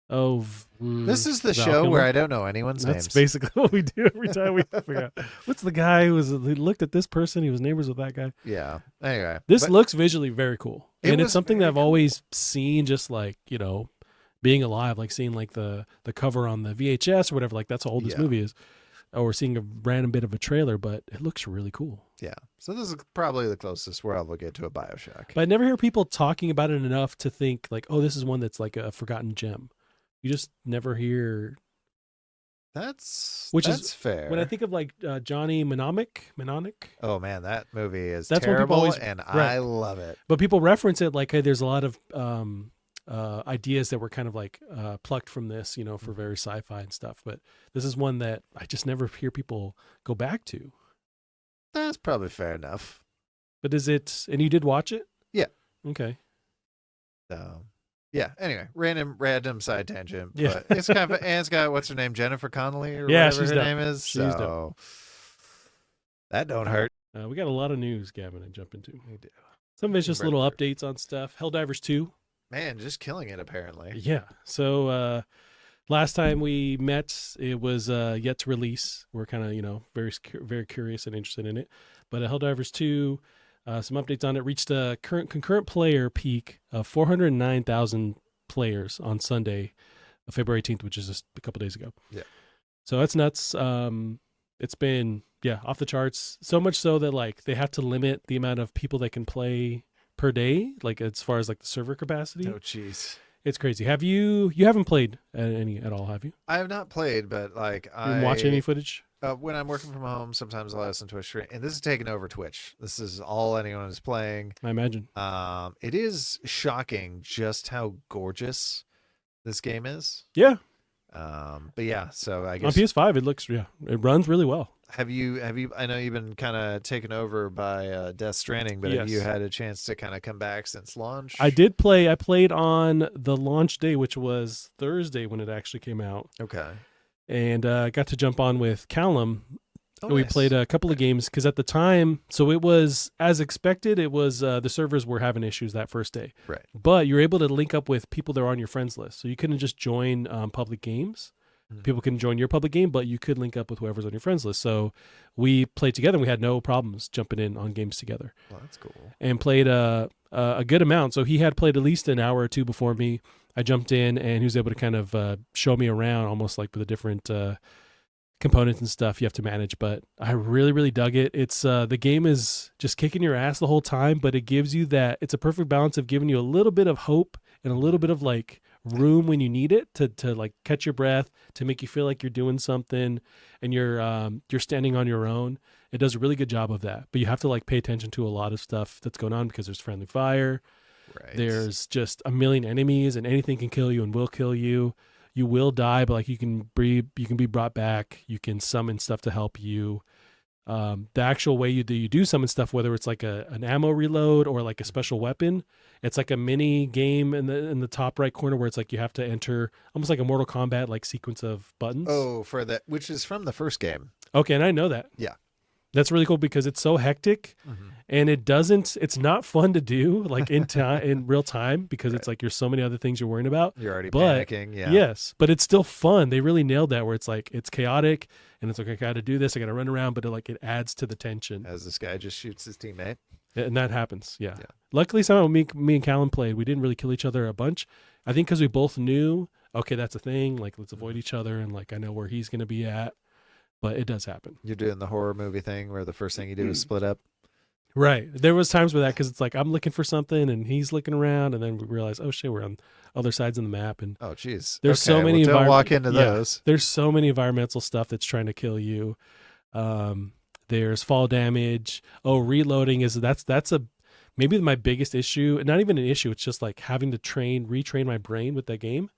Oh, This is the Val show where Kilmer? I don't know anyone's That's names. basically what we do every time we figure out what's the guy who looked at this person. He was neighbors with that guy. Yeah. Anyway, This looks visually very cool, and it's was something that very I've always seen. Just like being alive, like seeing like the cover on the VHS or whatever. Like that's how old this Yeah. movie is, or seeing a random bit of a trailer. But it looks really cool. Yeah. So this is probably the closest we'll ever get to a BioShock. But I never hear people talking about it enough to think like, oh, this is one that's like a forgotten gem. You just never hear. That's Is fair. When I think of like Johnny Mnemonic. Oh man, that movie is That's what people terrible, always- and right. I love it. But people reference it like, hey, there's a lot of ideas that were kind of like plucked from this, for very sci-fi and stuff. But this is one that I just never hear people go back to. That's probably fair enough. But is it? And you did watch it? Yeah. Okay. So, yeah. Anyway, random side tangent. Yeah. But it's kind of, and it's got what's her name, Jennifer Connelly or Yeah, whatever she's her dope. name is. She's So dope. that don't hurt. We got a lot of news, Gavin, to jump into. We do. Some of it's just little Right. updates on stuff. Helldivers 2. Man, just killing it apparently. Yeah. So last time we met, it was yet to release. We're kind of, very curious and interested in it. But Helldivers 2, some updates on it, reached a concurrent player peak of 409,000 players on Sunday, February 18th, which is just a couple days ago. Yeah. So that's nuts. It's been, off the charts. So much so that like they have to limit the amount of people that can play per day, like as far as like the server capacity. Oh, jeez. It's crazy. Have you haven't played any at all, have you? I have not played, but like You been watching any footage? when I'm working from home, sometimes I'll listen to a stream, and this is taking over Twitch. This is all anyone is playing. I imagine. It is shocking just how gorgeous this game is. Yeah. But yeah, so I On guess PS5 it runs really well. have you I know you've been kind of taken over by Death Stranding, but have you Yes. had a chance to kind of come back since launch? I did play. I played on the launch day, which was Thursday when it actually came out, Okay. and got to jump on with Callum. Oh, We nice. played a couple of games because at the time, so it was as expected. It was the servers were having issues that first day, Right. but you're able to link up with people that are on your friends list, so you couldn't just join public games. Mhm. People can join your public game, but you could link up with whoever's on your friends list. So we played together, and we had no problems jumping in on games together, Well, that's cool. and played a good amount. So he had played at least an hour or two before me. I jumped in, and he was able to kind of show me around, almost like with the different components and stuff you have to manage. But I really, really dug it. It's the game is just kicking your ass the whole time, but it gives you that. It's a perfect balance of giving you a little bit of hope and a little bit of like room when you need it to like catch your breath, to make you feel like you're doing something, and you're standing on your own. It does a really good job of that, but you have to like pay attention to a lot of stuff that's going on because there's friendly fire. Right. There's just a million enemies, and anything can kill you and will kill you. You will die, but like you can be brought back. You can summon stuff to help you. The actual way you do summon stuff, whether it's like an ammo reload or like a special weapon, it's like a mini game in the top right corner where it's like you have to enter almost like a Mortal Kombat like sequence of buttons. Oh, for that, which is from the first game. Okay, and I know that. Yeah. That's really cool because it's so hectic. And it's not fun to do like in real time because it's like there's so many other things you're worrying about. You're already But, panicking. Yeah. Yes, but it's still fun. They really nailed that where it's like it's chaotic and it's like I got to do this, I got to run around, but it adds to the tension. As this guy just shoots his teammate. And that happens. Yeah. Yeah. Luckily, somehow me and Callum played. We didn't really kill each other a bunch. I think because we both knew, okay, that's a thing. Like let's avoid each other, and like I know where he's gonna be at. But it does happen. You're doing the horror movie thing where the first thing you do is split up. Right. There was times with that because it's like I'm looking for something and he's looking around, and then we realize, oh shit, we're on other sides of the map, and Oh, geez. there's so many Well, don't walk into yeah. those. there's so many environmental stuff that's trying to kill you. There's fall damage. Oh, reloading that's a maybe my biggest issue. Not even an issue. It's just like having to retrain my brain with that game.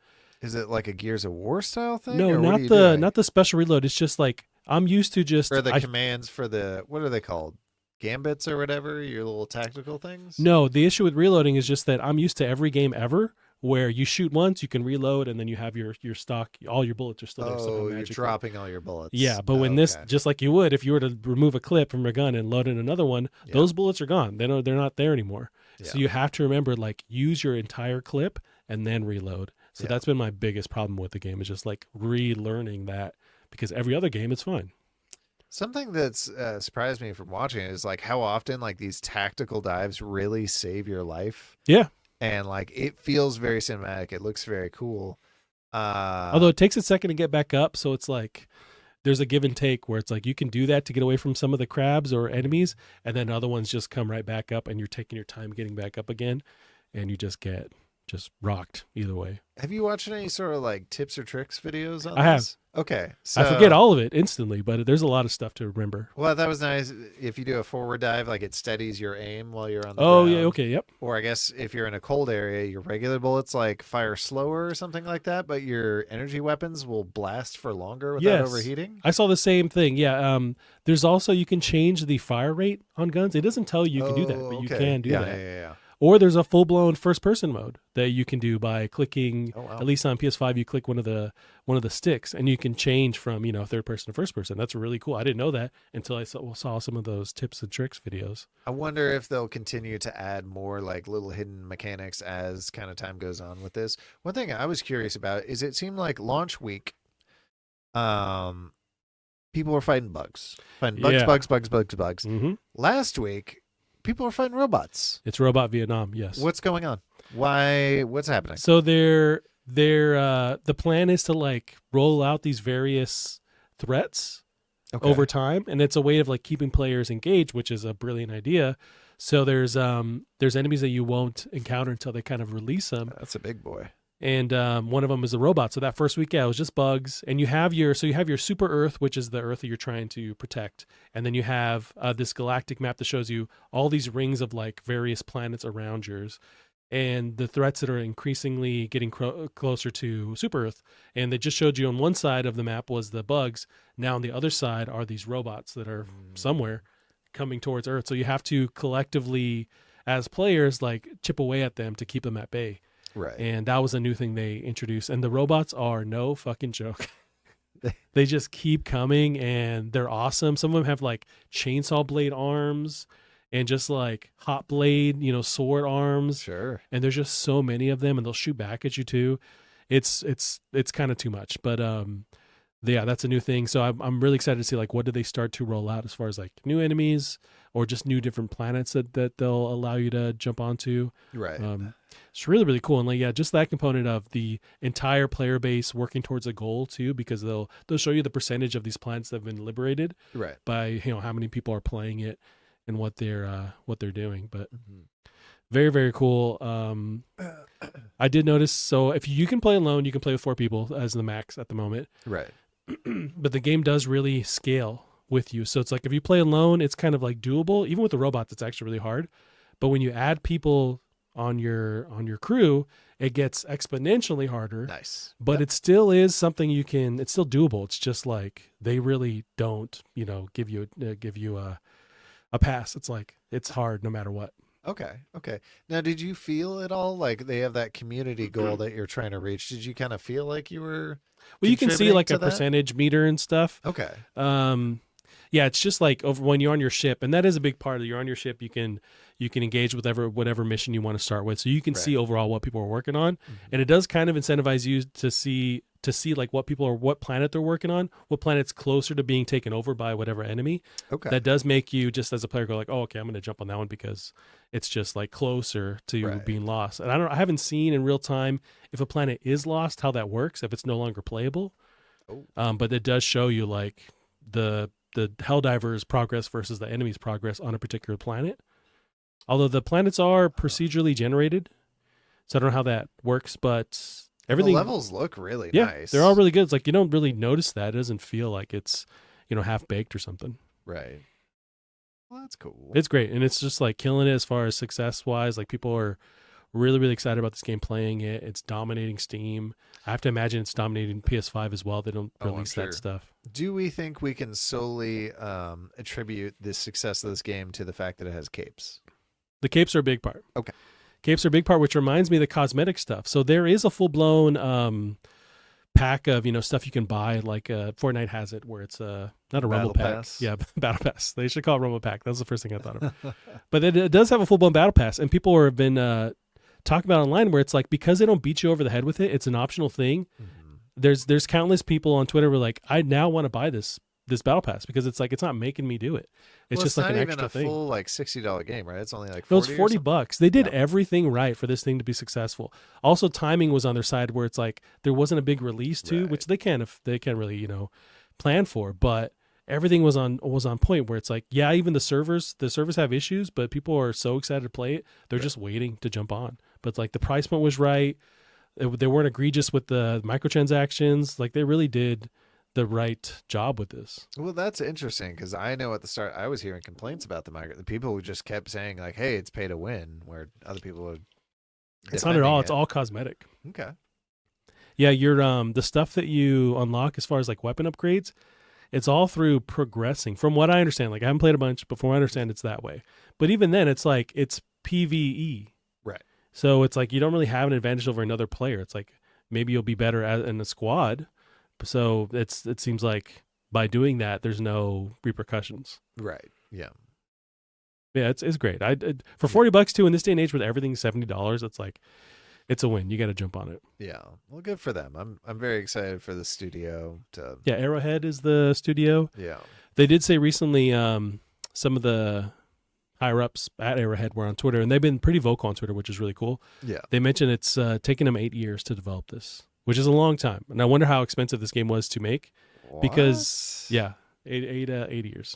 Is it like a Gears of War style thing? No, or what are not you the doing? not the special reload. It's just like I'm used to just Or the commands for the, what are they called? Gambits or whatever, your little tactical things? No, the issue with reloading is just that I'm used to every game ever where you shoot once, you can reload, and then you have your stock, all your bullets are still there somehow Oh, you're magically. dropping all your bullets. Yeah, but when this, just like you would if you were to remove a clip from your gun and load in another one, those bullets are gone. They're not there anymore. So you have to remember, like, use your entire clip and then reload. So that's been my biggest problem with the game, is just like relearning that, because every other game it's fine. Something that's surprised me from watching it is like how often like these tactical dives really save your life. Yeah. And like it feels very cinematic. It looks very cool. Although it takes a second to get back up, so it's like there's a give and take where it's like you can do that to get away from some of the crabs or enemies, and then other ones just come right back up, and you're taking your time getting back up again, and you just get rocked either way. Have you watched any sort of like tips or tricks videos on this? I have. Okay. So, I forget all of it instantly, but there's a lot of stuff to remember. Well, that was nice. If you do a forward dive, like it steadies your aim while you're on the ground. Yeah, okay, yep. Or I guess if you're in a cold area, your regular bullets like fire slower or something like that, but your energy weapons will blast for longer without overheating. I saw the same thing. Yeah. There's also, you can change the fire rate on guns. It doesn't tell you can do that, but you can do that. Yeah. Or there's a full-blown first-person mode that you can do by clicking. At least on PS5, you click one of the sticks, and you can change from third person to first person. That's really cool. I didn't know that until I saw some of those tips and tricks videos. I wonder if they'll continue to add more like little hidden mechanics as kind of time goes on with this. One thing I was curious about is it seemed like launch week, people were fighting bugs. Bugs. Mm-hmm. Last week, people are fighting robots. It's Robot Vietnam, yes. What's going on? Why? What's happening? So the plan is to like roll out these various threats over time, and it's a way of like keeping players engaged, which is a brilliant idea. So there's enemies that you won't encounter until they kind of release them. That's a big boy. And one of them is a robot. So that first week, it was just bugs. And you have your super Earth, which is the Earth that you're trying to protect. And then you have this galactic map that shows you all these rings of like various planets around yours, and the threats that are increasingly getting closer to super Earth. And they just showed you on one side of the map was the bugs. Now on the other side are these robots that are somewhere coming towards Earth. So you have to collectively, as players, like chip away at them to keep them at bay. Right. And that was a new thing they introduced. And the robots are no fucking joke. They just keep coming, and they're awesome. Some of them have like chainsaw blade arms and just like hot blade, sword arms. Sure. And there's just so many of them, and they'll shoot back at you too. It's kind of too much, but yeah, that's a new thing. So I'm really excited to see like what do they start to roll out as far as like new enemies or just new different planets that they'll allow you to jump onto. Right. It's really, really cool. And like, yeah, just that component of the entire player base working towards a goal too, because they'll show you the percentage of these planets that have been liberated by, how many people are playing it and what they're doing. But very, very cool. I did notice. So if you can play alone, you can play with 4 people as the max at the moment. Right. But the game does really scale with you. So it's like if you play alone, it's kind of like doable. Even with the robots, it's actually really hard. But when you add people on your crew, it gets exponentially harder. Nice. But it still is something it's still doable. It's just like they really don't, give you a pass. It's like it's hard no matter what. Okay. Now, did you feel at all like they have that community goal that you're trying to reach? Did you kind of feel like you were? Well, you can see like a percentage meter and stuff. Okay. Yeah, it's just like over when you're on your ship, and that is a big part of you're on your ship. You can engage with whatever mission you want to start with, so you can see overall what people are working on, and it does kind of incentivize you to see like what planet they're working on, what planet's closer to being taken over by whatever enemy. Okay. That does make you just as a player go like, oh, okay, I'm going to jump on that one because it's just like closer to being lost. And I haven't seen in real time if a planet is lost, how that works, if it's no longer playable. But it does show you like the Helldivers progress versus the enemy's progress on a particular planet. Although the planets are procedurally generated, so I don't know how that works, but everything, the levels look really nice. They're all really good. It's like you don't really notice that. It doesn't feel like it's half baked or something. Right. Well, that's cool. It's great, and it's just like killing it as far as success wise. Like people are Really, really excited about this game. Playing it, it's dominating Steam. I have to imagine it's dominating PS5 as well. They don't release that stuff. Do we think we can solely attribute the success of this game to the fact that it has capes? The capes are a big part. Okay. Capes are a big part, which reminds me of the cosmetic stuff. So there is a full-blown pack of stuff you can buy. Like Fortnite has it, where it's not a Rumble Pack. Pass. Yeah, Battle Pass. They should call it Rumble Pack. That was the first thing I thought of. But it does have a full-blown Battle Pass, and people have been talking about online where it's like, because they don't beat you over the head with it, it's an optional thing. Mm-hmm. There's countless people on Twitter who are like, I now want to buy this Battle Pass because it's like it's not making me do it. It's just like an extra thing. It's not even a full like $60 game, right? It's only like $40. It was $40. They did everything right for this thing to be successful. Also, timing was on their side, where it's like there wasn't a big release too, which they can really plan for, but everything was on point. Where it's like, yeah, even the servers have issues, but people are so excited to play it, they're just waiting to jump on. But it's like the price point was right. They weren't egregious with the microtransactions. Like they really did the right job with this. Well, that's interesting, because I know at the start I was hearing complaints about the people who just kept saying like, "Hey, it's pay to win," where other people would. It's not at all. It's all cosmetic. Okay. Yeah, your the stuff that you unlock as far as like weapon upgrades, it's all through progressing. From what I understand, like I haven't played a bunch, but from what I understand, it's that way. But even then, it's like it's PvE. Right. So it's like you don't really have an advantage over another player. It's like maybe you'll be better in a squad. So it seems like by doing that, there's no repercussions. Right. Yeah. Yeah, it's great. For $40 too, in this day and age with everything $70, it's like it's a win. You got to jump on it. Yeah. Well, good for them. I'm very excited for the studio to. Yeah, Arrowhead is the studio. Yeah. They did say recently some of the higher ups at Arrowhead were on Twitter, and they've been pretty vocal on Twitter, which is really cool. Yeah. They mentioned it's taken them 8 years to develop this, which is a long time. And I wonder how expensive this game was to make. What? Because, yeah, 8 years.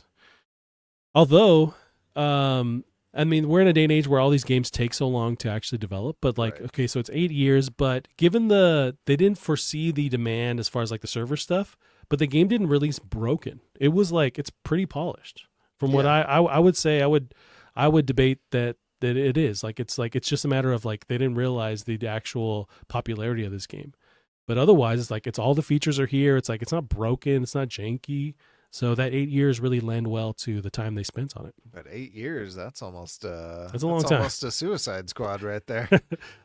Although, I mean, we're in a day and age where all these games take so long to actually develop. But, like, right. Okay, so it's 8 years. But given they didn't foresee the demand as far as, like, the server stuff. But the game didn't release broken. It was, like, it's pretty polished. From what I would say, I would debate that it is. Like, it's just a matter of, like, they didn't realize the actual popularity of this game. But otherwise, it's like it's all the features are here. It's like it's not broken. It's not janky. So that 8 years really lend well to the time they spent on it. But 8 years, that's almost that's a long time. Almost a Suicide Squad right there.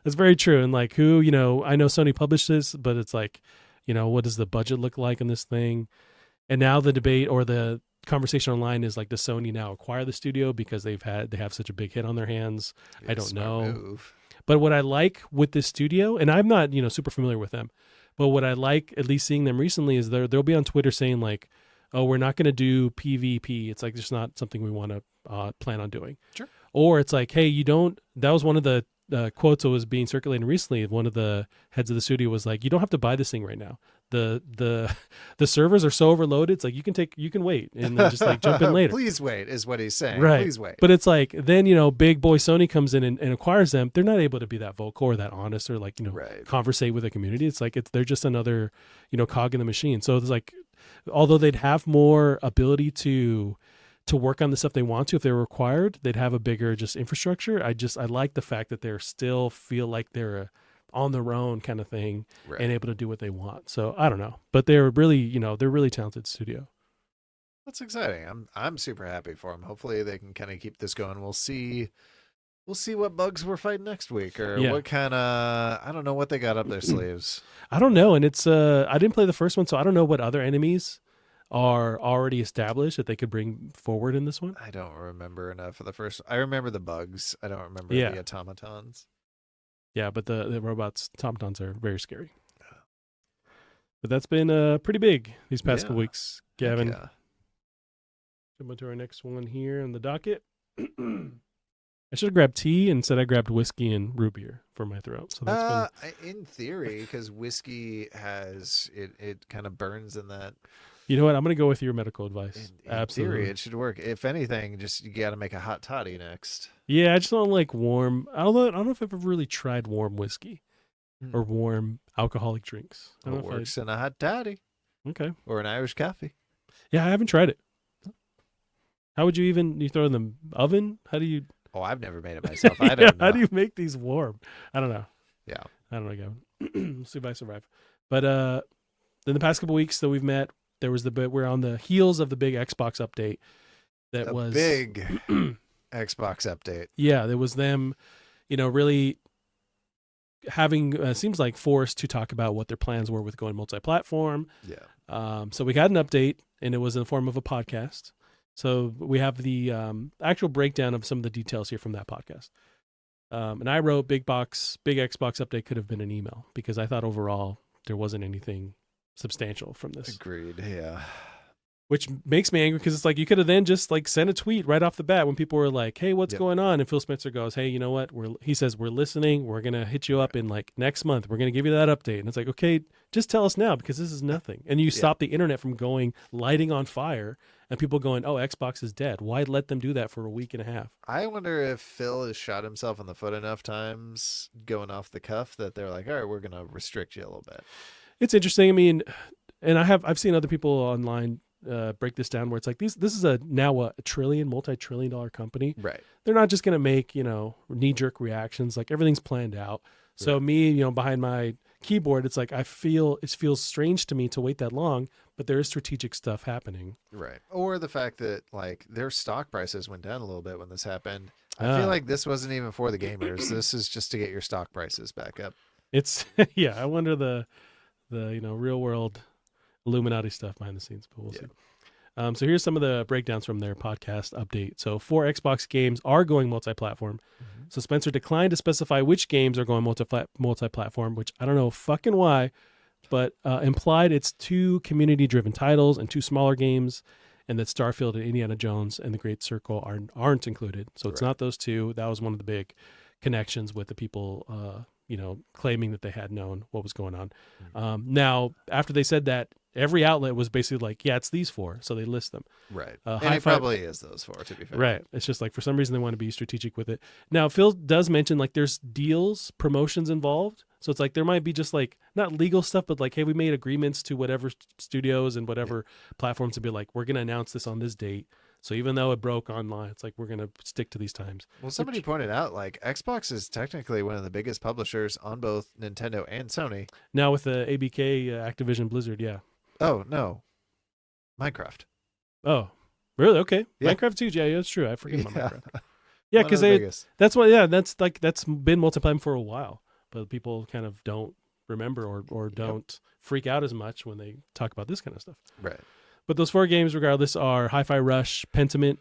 That's very true. And like I know Sony published this, but it's like, what does the budget look like in this thing? And now the debate or the conversation online is like, does Sony now acquire the studio because they have such a big hit on their hands? I don't know. Move. But what I like with this studio, and I'm not super familiar with them, but what I like, at least seeing them recently, is they'll be on Twitter saying like, oh, we're not going to do PvP. It's like just not something we want to plan on doing. Sure. Or it's like, hey, that was one of the quotes that was being circulated recently. One of the heads of the studio was like, you don't have to buy this thing right now. The servers are so overloaded. It's like you can wait and then just like jump in later. Please wait is what he's saying. Right. Please wait. But it's like then big boy Sony comes in and acquires them. They're not able to be that vocal or that honest or like conversate with the community. It's like they're just another cog in the machine. So it's like although they'd have more ability to work on the stuff they want to if they were required, they'd have a bigger just infrastructure. I like the fact that they're still feel like they're on their own kind of thing and able to do what they want. So I don't know, but they're really, they're really talented studio. That's exciting. I'm super happy for them. Hopefully they can kind of keep this going. We'll see what bugs we're fighting next week or what kind of, I don't know what they got up their sleeves. I don't know. And it's, I didn't play the first one, so I don't know what other enemies are already established that they could bring forward in this one. I don't remember enough of the first. I remember the bugs. I don't remember the automatons. Yeah, but the robots, automatons are very scary. But that's been pretty big these past couple weeks, Gavin. Yeah. Jump into our next one here on the docket. I should have grabbed tea. Instead, I grabbed whiskey and root beer for my throat. So that's in theory, because whiskey has it kind of burns in that. You know what? I'm going to go with your medical advice. Absolutely. In theory, it should work. If anything, just you got to make a hot toddy next. Yeah, I just don't like warm. I don't know if I've ever really tried warm whiskey or warm alcoholic drinks. It works in a hot toddy. Okay. Or an Irish coffee. Yeah, I haven't tried it. How would you throw it in the oven? How do you? Oh, I've never made it myself. I Yeah, don't how know. do you make these warm? I don't know. Yeah. I don't know, Gavin. See if I survive. But in the past couple weeks that we've met, there was we're on the heels of the big Xbox update. That The was big Xbox update. Yeah, there was them, really having seems like forced to talk about what their plans were with going multi-platform. Yeah. So we got an update, and it was in the form of a podcast. So we have the actual breakdown of some of the details here from that podcast. And I wrote big Xbox update could have been an email, because I thought overall there wasn't anything substantial from this. Agreed. Yeah. Which makes me angry, because it's like you could have then just like sent a tweet right off the bat when people were like, "Hey, what's going on?" And Phil Spencer goes, "Hey, you know what? He says we're listening. We're gonna hit you up in like next month. We're gonna give you that update." And it's like, okay, just tell us now, because this is nothing. And you stop the internet from lighting on fire, and people going, "Oh, Xbox is dead." Why let them do that for a week and a half? I wonder if Phil has shot himself in the foot enough times going off the cuff that they're like, "All right, we're gonna restrict you a little bit." It's interesting. I mean, and I've seen other people online break this down, where it's like this is now a multi-trillion-dollar company. Right. They're not just going to make, knee-jerk reactions. Like, everything's planned out. So right. Me, behind my keyboard, it's like it feels strange to me to wait that long, but there is strategic stuff happening. Right. Or the fact that like their stock prices went down a little bit when this happened. I feel like this wasn't even for the gamers. This is just to get your stock prices back up. It's I wonder the real world Illuminati stuff behind the scenes, but we'll see. So here's some of the breakdowns from their podcast update. So 4 Xbox games are going multi-platform. Mm-hmm. So Spencer declined to specify which games are going multi-platform, which I don't know fucking why, but implied it's 2 community-driven titles and 2 smaller games, and that Starfield and Indiana Jones and The Great Circle aren't included. So it's not those 2. That was one of the big connections with the people claiming that they had known what was going on. Mm-hmm. Now, after they said that, every outlet was basically like, yeah, it's these 4. So they list them. Right. And it probably is those 4, to be fair. Right. It's just like, for some reason, they want to be strategic with it. Now, Phil does mention like there's deals, promotions involved. So it's like there might be just like, not legal stuff, but like, hey, we made agreements to whatever studios and whatever platforms to be like, we're going to announce this on this date. So even though it broke online, it's like, we're going to stick to these times. Well, somebody pointed out, like, Xbox is technically one of the biggest publishers on both Nintendo and Sony. Now with the ABK, Activision Blizzard, yeah. Oh, no. Minecraft. Oh, really? Okay. Yeah. Minecraft too. Yeah, that's true. I forget about Minecraft. Yeah, because that's been multi-platform for a while, but people kind of don't remember or don't freak out as much when they talk about this kind of stuff. Right. But those 4 games, regardless, are Hi-Fi Rush, Pentiment,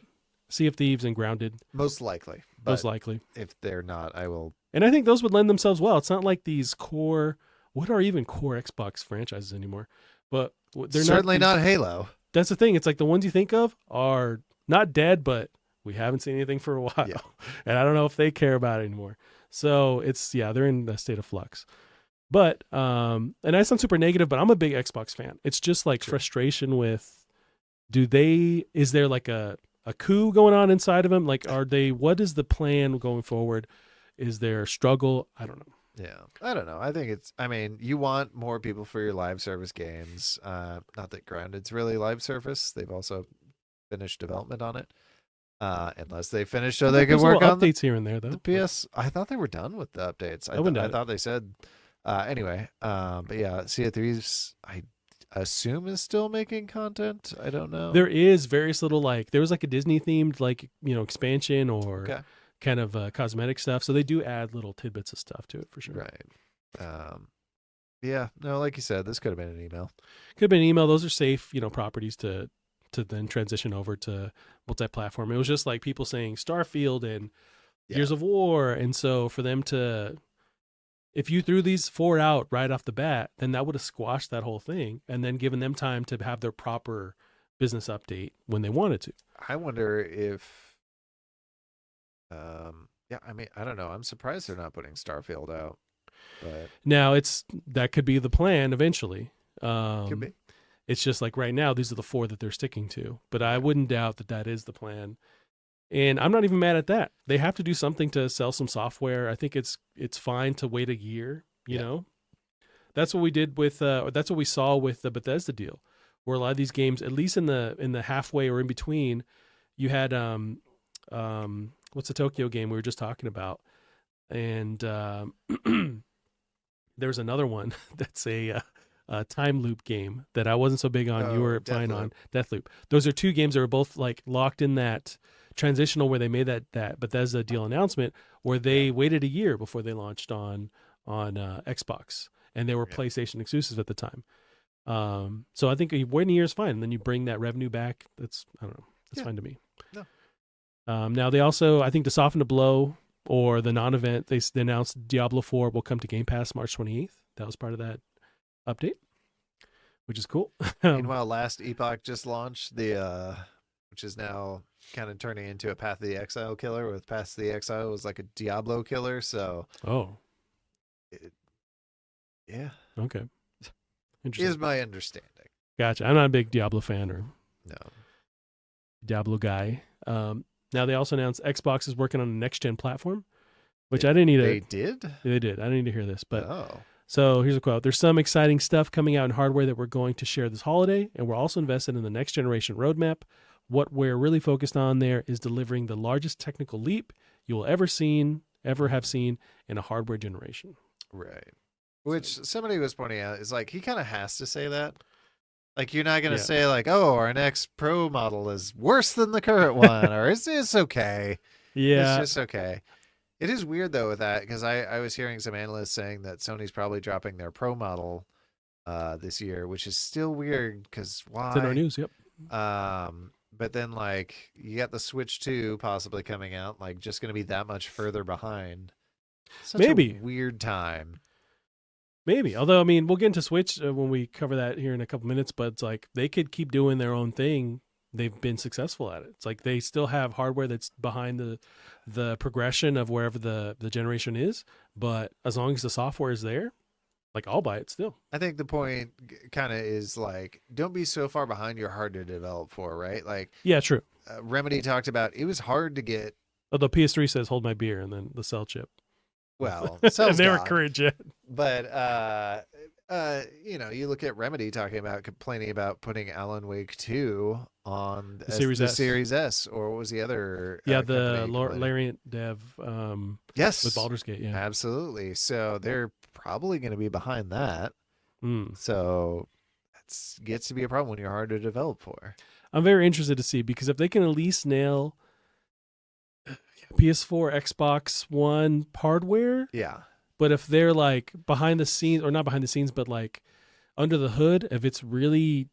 Sea of Thieves, and Grounded. Most likely. Most likely. If they're not, I will. And I think those would lend themselves well. It's not like these core, what are even core Xbox franchises anymore? But they're certainly not Halo. That's the thing. It's like the ones you think of are not dead, but we haven't seen anything for a while. Yeah. And I don't know if they care about it anymore. So they're in a state of flux. But, and I sound super negative, but I'm a big Xbox fan. It's just like frustration with, is there like a coup going on inside of them? Like, what is the plan going forward? Is there struggle? I don't know. Yeah, I don't know. I think you want more people for your live service games. Not that Grounded's really live service. They've also finished development on it. Unless they finished so they could work on updates here and there, though. The PS, I thought they were done with the updates. I thought they said, anyway. But yeah, Sea of Thieves, I assume is still making content. I don't know. There is various little there was like a Disney themed expansion or kind of cosmetic stuff. So they do add little tidbits of stuff to it for sure. Right. Yeah. No, like you said, this could have been an email. Could have been an email. Those are safe, properties to then transition over to multi-platform. It was just like people saying Starfield and Gears of War. And so for them if you threw these 4 out right off the bat, then that would have squashed that whole thing and then given them time to have their proper business update when they wanted to. I wonder if, I don't know. I'm surprised they're not putting Starfield out. But now that could be the plan eventually. Could be. It's just like right now, these are the 4 that they're sticking to, but I wouldn't doubt that is the plan. And I'm not even mad at that. They have to do something to sell some software. I think it's fine to wait a year, you know. That's what we did with that's what we saw with the Bethesda deal, where a lot of these games, at least in the halfway or in between, you had what's the Tokyo game we were just talking about? And there's another one that's a time loop game that I wasn't so big on. You were fine on Deathloop. Those are two games that are both like locked in that transitional where they made that Bethesda deal announcement where they waited a year before they launched on Xbox, and they were PlayStation exclusives at the time. So I think waiting a year is fine, and then you bring that revenue back. That's I don't know. That's fine to me. No. Now they also, I think, to soften the blow or the non-event, they announced Diablo 4 will come to Game Pass March 28th. That was part of that update, which is cool. Meanwhile, Last Epoch just launched which is now kind of turning into a Path of the Exile killer. With Path of the Exile was like a Diablo killer, so yeah, okay, interesting. Is my understanding. Gotcha. I'm not a big Diablo fan or no Diablo guy. Now they also announced Xbox is working on a next gen platform, which I didn't need to. They did. They did. I didn't need to hear this, but so here's a quote: "There's some exciting stuff coming out in hardware that we're going to share this holiday, and we're also invested in the next generation roadmap. What we're really focused on there is delivering the largest technical leap you will ever have seen in a hardware generation." Right. Which somebody was pointing out is like he kind of has to say that. Like you're not gonna say like, "Oh, our next Pro model is worse than the current one," or "It's okay." Yeah, it's just okay. It is weird though with that because I was hearing some analysts saying that Sony's probably dropping their Pro model this year, which is still weird because why? It's in our news. Yep. But then like you got the Switch 2 possibly coming out, like just going to be that much further behind. Such Maybe a weird time. Maybe. Although, I mean, we'll get into Switch when we cover that here in a couple minutes, but it's like they could keep doing their own thing. They've been successful at it. It's like they still have hardware that's behind the progression of wherever the generation is, but as long as the software is there, like I'll buy it still. I think the point kind of is like, don't be so far behind you're hard to develop for, right? Like, yeah, true. Remedy talked about it was hard to get. Oh, the PS3 says "hold my beer" and then the cell chip. Well, and they were current gen. But you look at Remedy complaining about putting Alan Wake 2 on the Series S, or what was the other? The Lariat Dev. Yes, with Baldur's Gate. Yeah, absolutely. So they're probably going to be behind that. So that gets to be a problem when you're hard to develop for. I'm very interested to see, because if they can at least nail PS4, Xbox One hardware. Yeah. But if they're like behind the scenes, or not behind the scenes, but like under the hood, if it's really,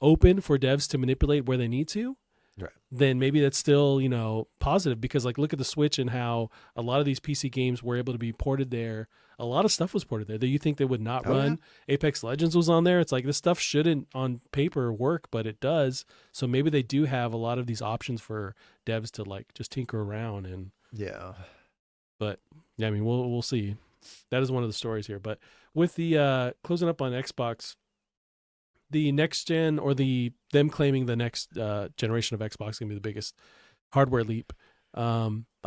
open for devs to manipulate where they need to, right, then maybe that's still, positive, because like look at the Switch and how a lot of these PC games were able to be ported there. A lot of stuff was ported there that you think they would not run. Yeah. Apex Legends was on there. It's like this stuff shouldn't on paper work, but it does. So maybe they do have a lot of these options for devs to like just tinker around and But yeah, I mean we'll see. That is one of the stories here. But with the closing up on Xbox, the next gen, or them claiming the next generation of Xbox is gonna be the biggest hardware leap.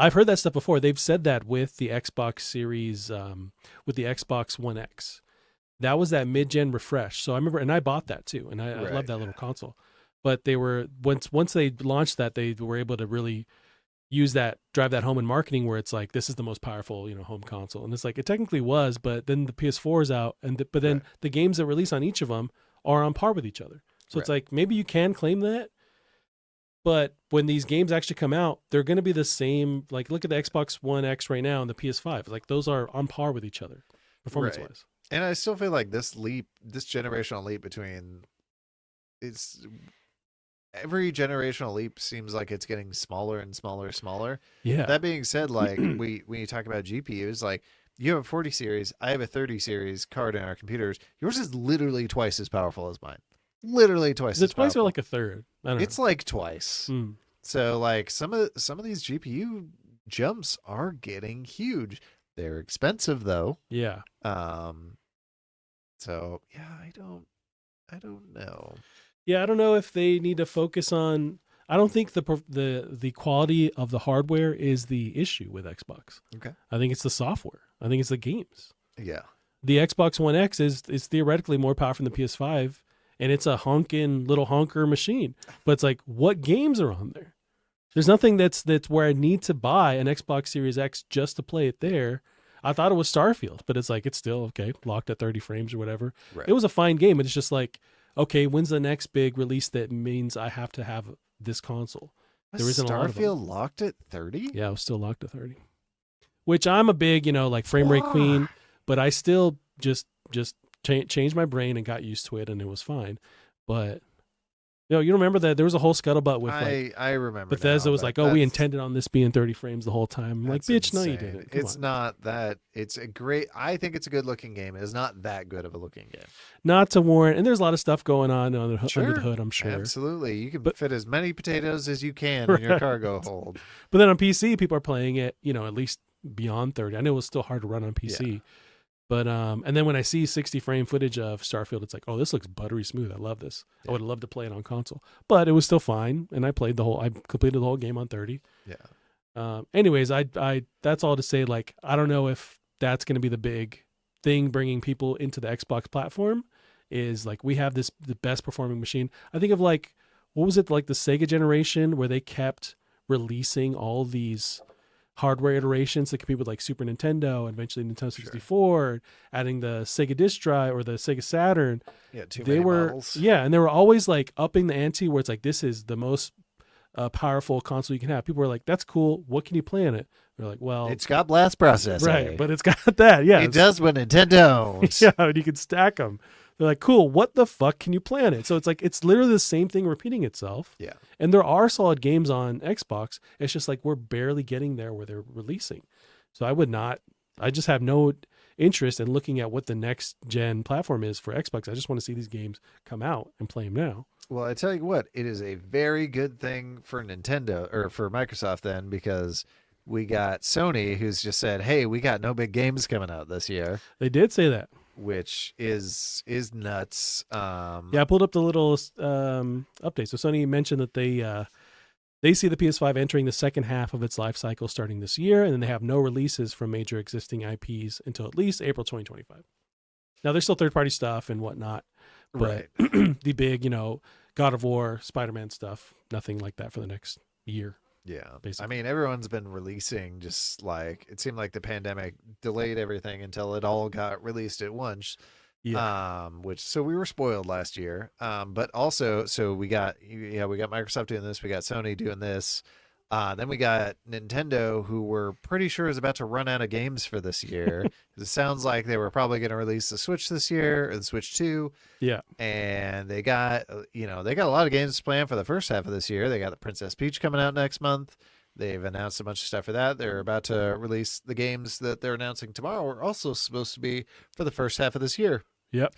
I've heard that stuff before. They've said that with the Xbox Series, with the Xbox One X. That was that mid-gen refresh. So I remember, and I bought that too, and I love that little console. But they were once they launched that, they were able to really use that, drive that home in marketing, where it's like, this is the most powerful, home console. And it's like, it technically was, but then the PS4 is out, but then the games that release on each of them are on par with each other. So it's like, maybe you can claim that, but when these games actually come out, they're going to be the same. Like, look at the Xbox One X right now and the PS5. Like, those are on par with each other, performance-wise. Right. And I still feel like this generational leap every generational leap seems like it's getting smaller and smaller. Yeah. That being said, like when you talk about GPUs, like you have a 40 series, I have a 30 series card in our computers. Yours is literally twice as powerful as mine. Literally twice. Is it twice or like a third? I don't know. It's like twice. So like some of these GPU jumps are getting huge. They're expensive though. Yeah. So yeah, I don't know. Yeah, I don't know if they need to focus on. I don't think the quality of the hardware is the issue with Xbox. Okay. I think it's the software. I think it's the games. Yeah. The Xbox One X is theoretically more powerful than the PS5. And it's a little honker machine. But it's like, what games are on there? There's nothing that's where I need to buy an Xbox Series X just to play it there. I thought it was Starfield, but it's like it's still okay, locked at 30 frames or whatever. Right. It was a fine game, but it's just like, okay, when's the next big release that means I have to have this console? Was There isn't a lot of them. Starfield locked at 30? Yeah, it was still locked at 30. Which I'm a big, like frame rate queen, but I still just changed my brain and got used to it, and it was fine. But you remember that there was a whole scuttlebutt with I remember. Bethesda now, was like, "Oh, we intended on this being 30 frames the whole time." I'm like, "Bitch, insane. no, you didn't." Come It's on. not that. It's a great. I think it's a good looking game. It is not that good of a looking game. Not to warrant, and there's a lot of stuff going on under the hood. I'm sure. Absolutely, you can fit as many potatoes as you can in your cargo hold. But then on PC, people are playing it, at least beyond 30. I know it was still hard to run on PC. Yeah. But and then when I see 60 frame footage of Starfield, it's like, oh, this looks buttery smooth. I love this. Yeah. I would have loved to play it on console, but it was still fine, and I completed the whole game on 30. Yeah. Anyways, I that's all to say. Like, I don't know if that's going to be the big thing bringing people into the Xbox platform. Is like we have the best performing machine. I think of like, what was it, like the Sega generation where they kept releasing all these hardware iterations that compete with like Super Nintendo and eventually Nintendo 64, adding the Sega Disk Drive or the Sega Saturn. Yeah, many models. Yeah, and they were always like upping the ante where it's like, this is the most powerful console you can have. People were like, that's cool. What can you play on it? They're like, well, it's got blast processing. Right, but it's got that. Yeah, it does what Nintendo owns. Yeah, and you can stack them. They're like, cool, what the fuck can you play on it? So it's like, it's literally the same thing repeating itself. Yeah. And there are solid games on Xbox. It's just like, we're barely getting there where they're releasing. So I just have no interest in looking at what the next gen platform is for Xbox. I just want to see these games come out and play them now. Well, I tell you what, it is a very good thing for Nintendo or for Microsoft then, because we got Sony who's just said, hey, we got no big games coming out this year. They did say that. Which is nuts. Yeah, I pulled up the little update. So Sony mentioned that they see the PS5 entering the second half of its life cycle starting this year, and then they have no releases from major existing IPs until at least April 2025. Now, there's still third-party stuff and whatnot, but right. The big, God of War, Spider-Man stuff, nothing like that for the next year. Yeah, basically. I mean, everyone's been releasing just like, it seemed like the pandemic delayed everything until it all got released at once. Yeah. So we were spoiled last year. But also, so we got Microsoft doing this, we got Sony doing this. Then we got Nintendo, who we're pretty sure is about to run out of games for this year. It sounds like they were probably going to release the Switch this year, or the Switch 2. Yeah. And they got, they got a lot of games planned for the first half of this year. They got the Princess Peach coming out next month. They've announced a bunch of stuff for that. They're about to release the games that they're announcing tomorrow are also supposed to be for the first half of this year. Yep.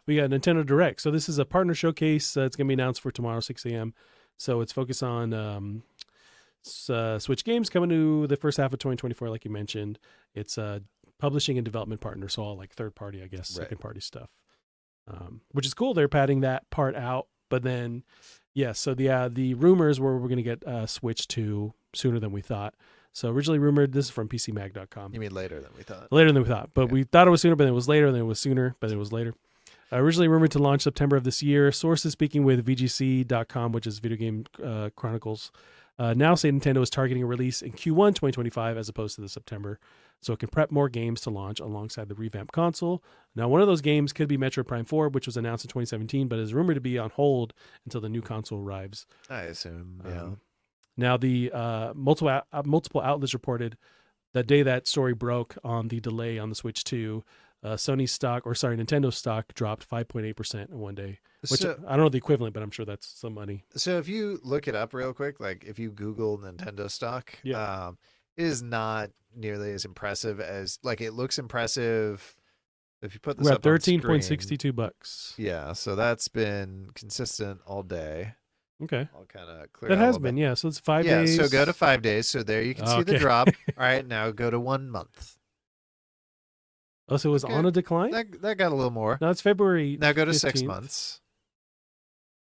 We got Nintendo Direct. So this is a partner showcase. It's going to be announced for tomorrow, 6 a.m. So it's focused on Switch games coming to the first half of 2024, like you mentioned. It's a publishing and development partner, so all like third party, I guess, second party stuff, which is cool. They're padding that part out, but then, so the rumors were we're going to get Switch 2 sooner than we thought. So originally rumored, this is from PCMag.com. You mean later than we thought? Later than we thought, but we thought it was sooner, but it was later, and then it was sooner, but it was later. Originally rumored to launch September of this year. Sources speaking with VGC.com, which is Video Game Chronicles, now say Nintendo is targeting a release in Q1 2025 as opposed to the September, so it can prep more games to launch alongside the revamped console. Now, one of those games could be Metroid Prime 4, which was announced in 2017, but is rumored to be on hold until the new console arrives. I assume, yeah. Now, the multiple outlets reported the day that story broke on the delay on the Switch 2, Nintendo stock dropped 5.8% in one day. Which I don't know the equivalent, but I'm sure that's some money. So if you look it up real quick, like if you Google Nintendo stock, it is not nearly as impressive as, like, it looks impressive. If you put this up on screen, $13.62. Yeah, so that's been consistent all day. Okay. I'll kind of clear. That has been, yeah. So it's 5 days. Yeah, so go to 5 days. So there you can see the drop. All right, now go to 1 month. Oh, so it was on a decline? That got a little more. No, it's February. Now go to 15th. 6 months.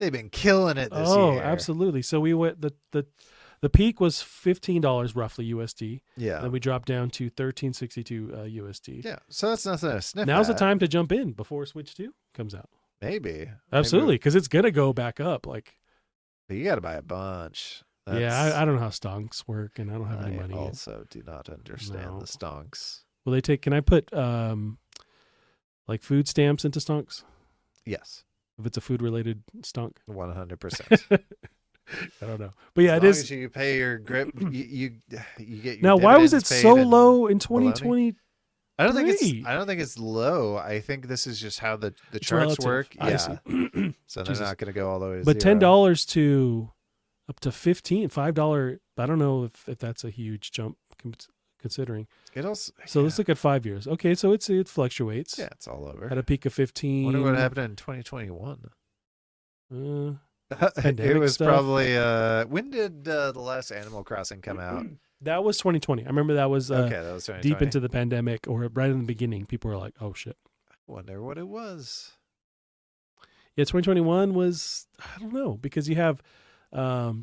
They've been killing it this year. Oh, absolutely. So we went the peak was $15 roughly USD. Yeah. Then we dropped down to $13.62 USD. Yeah. So that's nothing to sniff Now's at. the time to jump in before Switch 2 comes out. Maybe. Absolutely, because it's gonna go back up. Like, but you got to buy a bunch. Yeah, I don't know how stonks work, and I don't have any money. I also do not understand the stonks. Will they take? Can I put like food stamps into stonks? Yes. If it's a food related stonk. 100%. I don't know, but yeah, as it long is. as you pay your grip, you get your Now, why was it dividends so paid low in 2020? I don't think it's low. I think this is just how the charts relative. work. I Yeah. see. So they're not going to go all the way to but zero. $10 to up to $5. I don't know if that's a huge jump considering. It also, so let's look at 5 years. Okay, so it fluctuates. Yeah, it's all over. At a peak of 15. I wonder what happened in 2021. Pandemic it was stuff. probably when did the last Animal Crossing come out? That was 2020. I remember that was okay, that was 2020. deep into the pandemic, or right in the beginning. People were like, "Oh shit." I wonder what it was. Yeah, 2021 was, I don't know, because you have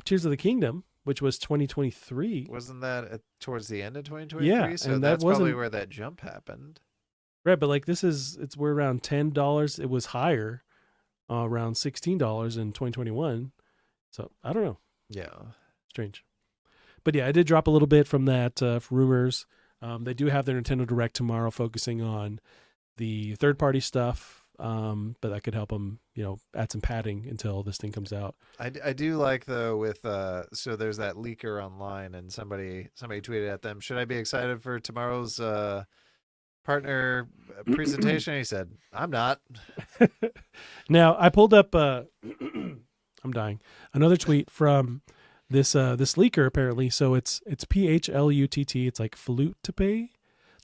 Tears of the Kingdom, which was 2023. Wasn't that towards the end of 2023? Yeah, so and that's that wasn't probably where that jump happened. Right, but like we're around $10. It was higher, around $16 in 2021. So I don't know. Yeah, strange. But yeah, I did drop a little bit from that rumors. They do have their Nintendo Direct tomorrow, focusing on the third-party stuff. But that could help them, add some padding until this thing comes out. I do like though with so there's that leaker online, and somebody tweeted at them, should I be excited for tomorrow's partner presentation? He said, I'm not. Now I pulled up I'm dying, another tweet from this leaker apparently. So it's PHLUTT. It's like flute to pay.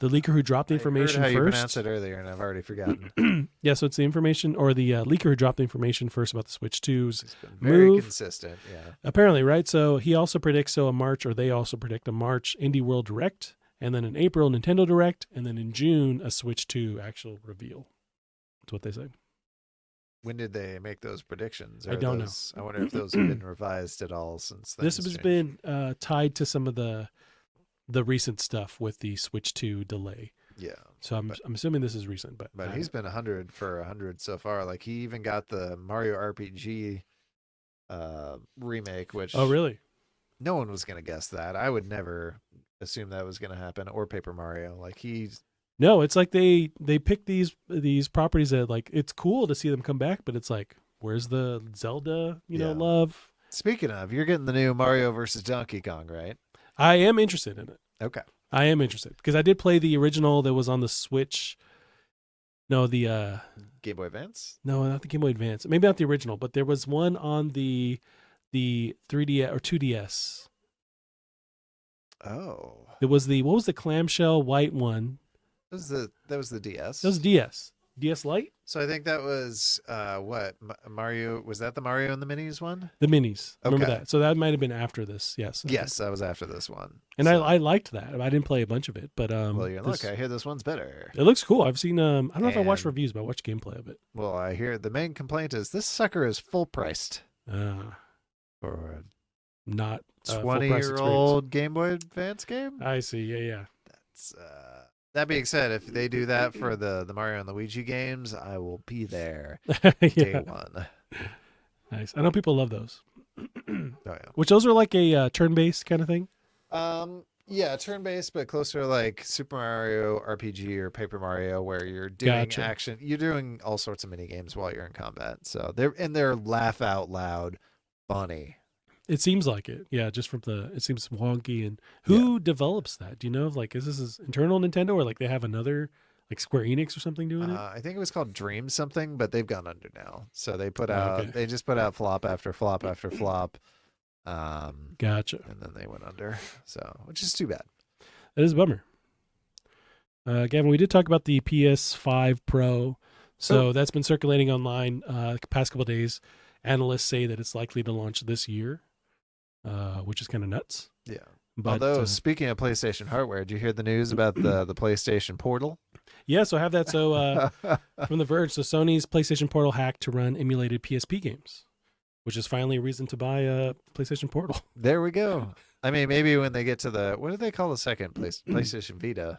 The leaker who dropped the information I heard how first. You pronounced it earlier, and I've already forgotten. Yeah, so it's the information, or the leaker who dropped the information first about the Switch 2's very move. consistent, yeah. Apparently, right? So he also predicts they also predict a March Indie World Direct, and then in April Nintendo Direct, and then in June a Switch 2 actual reveal. That's what they say. When did they make those predictions? I don't know. I wonder if those have been revised at all since then. This has been tied to some of the recent stuff with the Switch 2 delay. Yeah. So I'm assuming this is recent, but he's been 100 for 100 so far. Like he even got the Mario RPG remake, which really? No one was gonna guess that. I would never assume that was gonna happen. Or Paper Mario. Like no, it's like they pick these properties that, like, it's cool to see them come back, but it's like, where's the Zelda love? Speaking of, you're getting the new Mario versus Donkey Kong, right? I am interested in it. Okay. I am interested because I did play the original that was on the Switch. No, the Game Boy Advance? No, not the Game Boy Advance. Maybe not the original, but there was one on the 3DS or 2DS. Oh. It was what was the clamshell white one? That was the DS. That was DS. DS Lite? So I think that was what Mario, was that the Mario and the Minis one? The Minis. Okay. Remember that? So that might have been after this. Yes. Yes, that was after this one. And I liked that. I didn't play a bunch of it, but well, you're like, I hear this one's better. It looks cool. I've seen I don't know if I watched reviews, but I watched gameplay of it. Well, I hear the main complaint is this sucker is full priced. For not 20-year-old Game Boy Advance game. I see. Yeah. That's that being said, if they do that for the Mario and Luigi games, I will be there day one. Nice. I know people love those. Oh yeah. Which those are like a turn-based kind of thing. Yeah, turn-based, but closer to like Super Mario RPG or Paper Mario, where you're doing action. You're doing all sorts of mini games while you're in combat. So they're laugh out loud, funny. It seems like it. Yeah, just from it seems wonky. And who develops that? Do you know? Like, is this internal Nintendo, or like they have another, like Square Enix or something doing it? I think it was called Dream something, but they've gone under now. So they they just put out flop after flop after flop. Gotcha. And then they went under. So, which is too bad. That is a bummer. Gavin, we did talk about the PS5 Pro. So that's been circulating online the past couple of days. Analysts say that it's likely to launch this year, which is kind of nuts. Yeah. But, although, speaking of PlayStation hardware, did you hear the news about the PlayStation Portal? Yeah, so I have that. So from The Verge, so Sony's PlayStation Portal hacked to run emulated PSP games, which is finally a reason to buy a PlayStation Portal. There we go. I mean, maybe when they get to what do they call the second PlayStation Vita?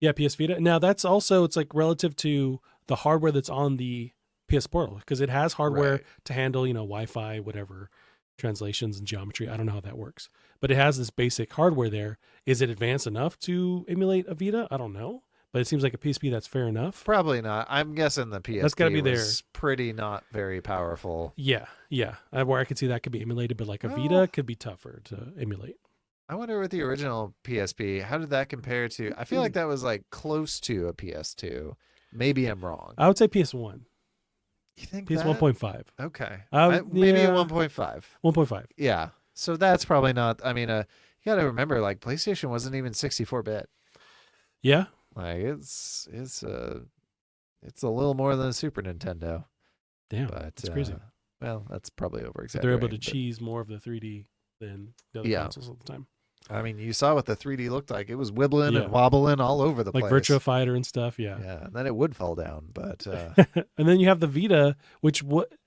Yeah, PS Vita. Now that's also, it's like relative to the hardware that's on the PS Portal, because it has hardware to handle, Wi-Fi, whatever. translations and geometry. I don't know how that works, but it has this basic hardware there. Is it advanced enough to emulate a Vita? I don't know, but it seems like a PSP that's fair enough. Probably not. I'm guessing the PSP That's got to be was pretty not very powerful. Yeah. Where I could see that could be emulated, but like a Vita could be tougher to emulate. I wonder with the original PSP, how did that compare to? I feel like that was like close to a PS2. Maybe I'm wrong. I would say PS1. You think PS that? 1.5. Okay. Maybe a 1.5. 1.5. Yeah. So that's probably not. I mean, you got to remember, like PlayStation wasn't even 64-bit. Yeah. Like it's a little more than a Super Nintendo. Damn, but that's crazy. Well, that's probably over exaggerating. They're able to cheese more of the 3D than the other consoles at the time. I mean, you saw what the 3D looked like. It was wibbling Yeah. and wobbling all over the like place. Virtua Fighter and stuff. Yeah. Yeah, and then it would fall down, but and then you have the Vita, which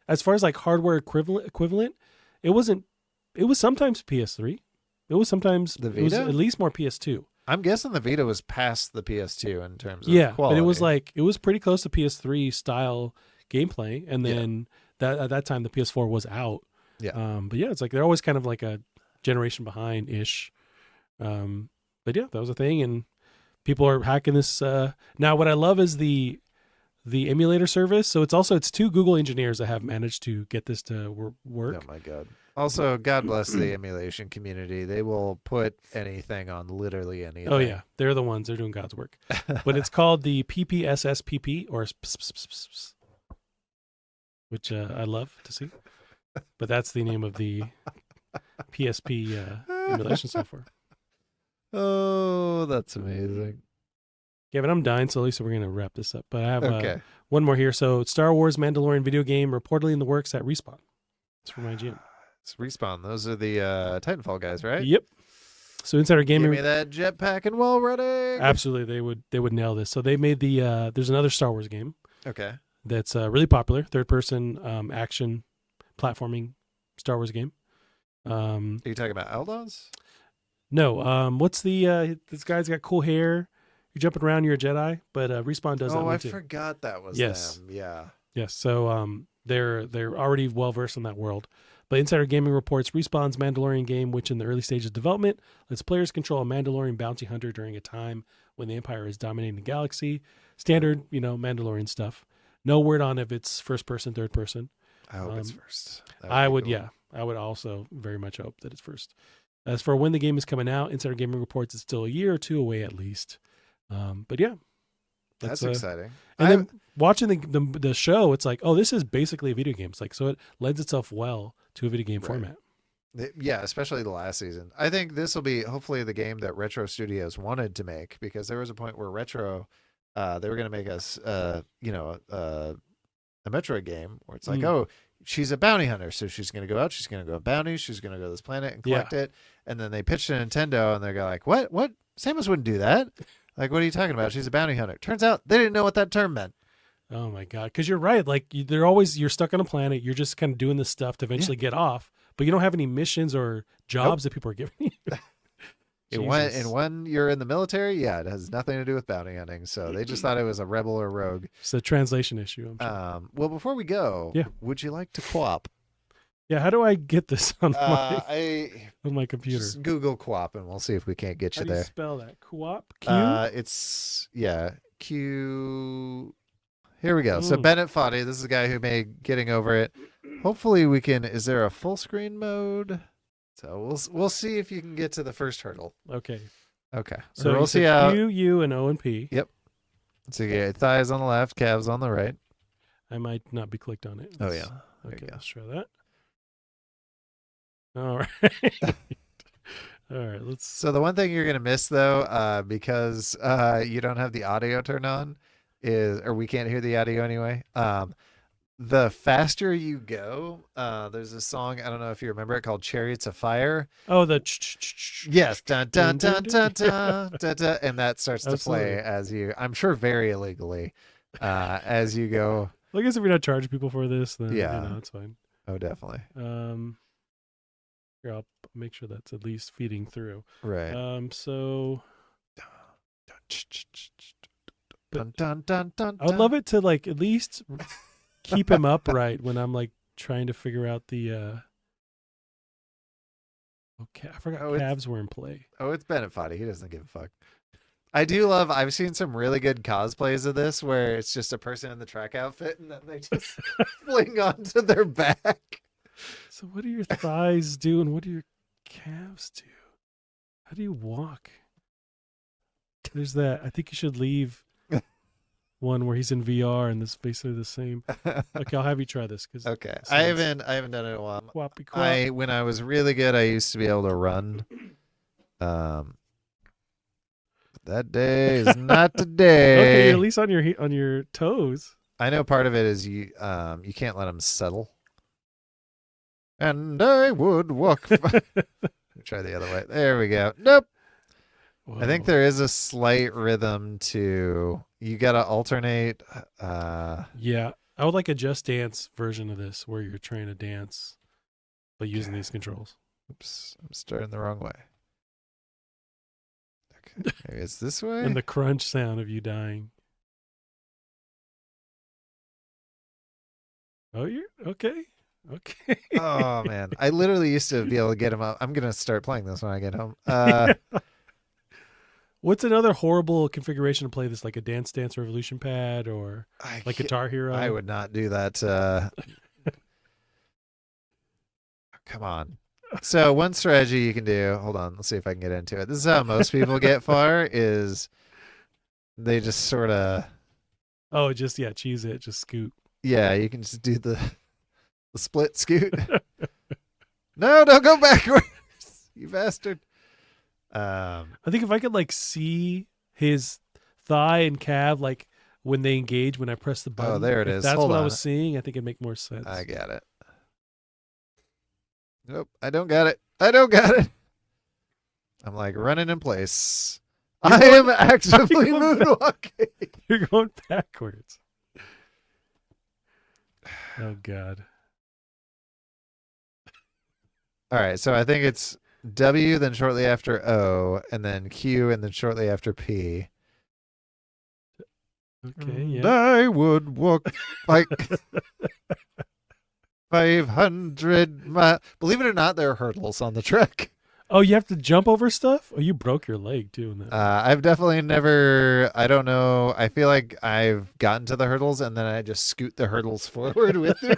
as far as like hardware equivalent, it wasn't. It was sometimes PS3. It was sometimes The It was Vita? at least more PS2. I'm guessing the Vita was past the PS2 in terms of Yeah, quality. but it was pretty close to PS3 style gameplay, and then that at that time the PS4 was out. Yeah. But yeah, it's like they're always kind of like a generation behind ish. But yeah, that was a thing, and people are hacking this. Now, what I love is the emulator service. So it's two Google engineers that have managed to get this to work. Oh my god. Also, God bless the emulation community. They will put anything on literally anything. Oh yeah, they're the ones. They're doing God's work. But it's called the PPSSPP or SPSPSPS, which I love to see. But that's the name of the PSP emulation software. Oh, that's amazing. Kevin, I'm dying, so Lisa, we're going to wrap this up. But I have one more here. So Star Wars Mandalorian video game reportedly in the works at Respawn. That's from IGN. It's Respawn. Those are the Titanfall guys, right? Yep. So Insider Gaming. Give me that jetpack and wall running. Absolutely, they would nail this. So they made the there's another Star Wars game. Okay. That's really popular, third person action platforming Star Wars game. Are you talking about Outlaws? No. What's the this guy's got cool hair. You're jumping around, you're a Jedi, but Respawn does that one too. I forgot that was Yes. them. Yeah. Yes. So they're already well versed in that world. But Insider Gaming reports Respawn's Mandalorian game, which in the early stages of development, lets players control a Mandalorian bounty hunter during a time when the Empire is dominating the galaxy. Standard, Mandalorian stuff. No word on if it's first person, third person. I hope it's first. I would also very much hope that it's first. As for when the game is coming out, Insider Gaming reports it's still a year or two away at least. But yeah. That's exciting. And then watching the show, it's like, oh, this is basically a video game. It's like, so it lends itself well to a video game format. Yeah, especially the last season. I think this will be hopefully the game that Retro Studios wanted to make, because there was a point where Retro, they were going to make us, a Metroid game where it's like, oh, she's a bounty hunter, so she's going to go out, she's going to go on bounties, she's going to go to this planet and collect it. And then they pitched to Nintendo, and they're like, what? Samus wouldn't do that. Like, what are you talking about? She's a bounty hunter. Turns out they didn't know what that term meant. Oh my God. Because you're right. Like you're stuck on a planet. You're just kind of doing this stuff to eventually get off, but you don't have any missions or jobs that people are giving you. And when you're in the military, it has nothing to do with bounty hunting. So they just thought it was a rebel or rogue. It's a translation issue, I'm sure. Well, before we go, would you like to co-op? Yeah, how do I get this on my computer? Just Google co-op and we'll see if we can't get you there. How do you spell that? Co-op? Q? It's Q. Here we go. So Bennett Foddy, this is a guy who made Getting Over It. Hopefully we can. Is there a full screen mode? So we'll see if you can get to the first hurdle. Okay. So we'll see how Q, U, and O and P. Yep. So you get thighs on the left, calves on the right. I might not be clicked on it. Oh yeah. Okay, let's try that. All right. All right. So the one thing you're gonna miss though, because you don't have the audio turned on, or we can't hear the audio anyway. The faster you go, there's a song, I don't know if you remember it, called Chariots of Fire. Oh, the yes, dun dun dun dun dun dun, dun, and that starts to play as you, I'm sure very illegally, as you go. Well, I guess if you're not charging people for this, then it's fine. Oh, definitely. Here, I'll make sure that's at least feeding through. Right. So dun, dun, dun, dun, I would love it to like at least keep him upright when I'm like trying to figure out the Okay, I forgot Oh, calves were in play. Oh, it's Bennett Foddy. He doesn't give a fuck. I do love. I've seen some really good cosplays of this where it's just a person in the track outfit and then they just fling onto their back. So what do your thighs do and what do your calves do? How do you walk? There's that. I think you should leave one where he's in VR and this basically the same. Okay, I'll have you try this because Okay, I haven't done it in a while. Quappy. When I was really good, I used to be able to run. That day is not today. Okay, you're at least on your toes. I know part of it is you can't let them settle. And I would walk. Try the other way. There we go. Nope. Whoa. I think there is a slight rhythm to. You gotta alternate. Yeah, I would like a Just Dance version of this where you're trying to dance, but using these controls. Oops, I'm starting the wrong way. Okay, maybe it's this way. And the crunch sound of you dying. Oh, you're okay. Okay. Oh man, I literally used to be able to get him up. I'm gonna start playing this when I get home. What's another horrible configuration to play this? Like a Dance Dance Revolution pad or like Guitar Hero? I would not do that. Come on. So one strategy you can do. Hold on. Let's see if I can get into it. This is how most people get far. Is they just sort of. Oh, just cheese it. Just scoot. Yeah, you can just do the split scoot. No, don't go backwards, you bastard. I think if I could like see his thigh and calf like when they engage when I press the button. Oh, there it is. That's what I was seeing. I think it'd make more sense. I got it. Nope, I don't got it. I don't got it. I'm like running in place. I am actively moonwalking. You're going backwards. Oh God. All right, so I think it's W, then shortly after O, and then Q, and then shortly after P. Okay, yeah. And I would walk like 500 miles. Believe it or not, there are hurdles on the track. Oh, you have to jump over stuff? Oh, you broke your leg too. In that I've definitely never, I don't know. I feel like I've gotten to the hurdles and then I just scoot the hurdles forward with me.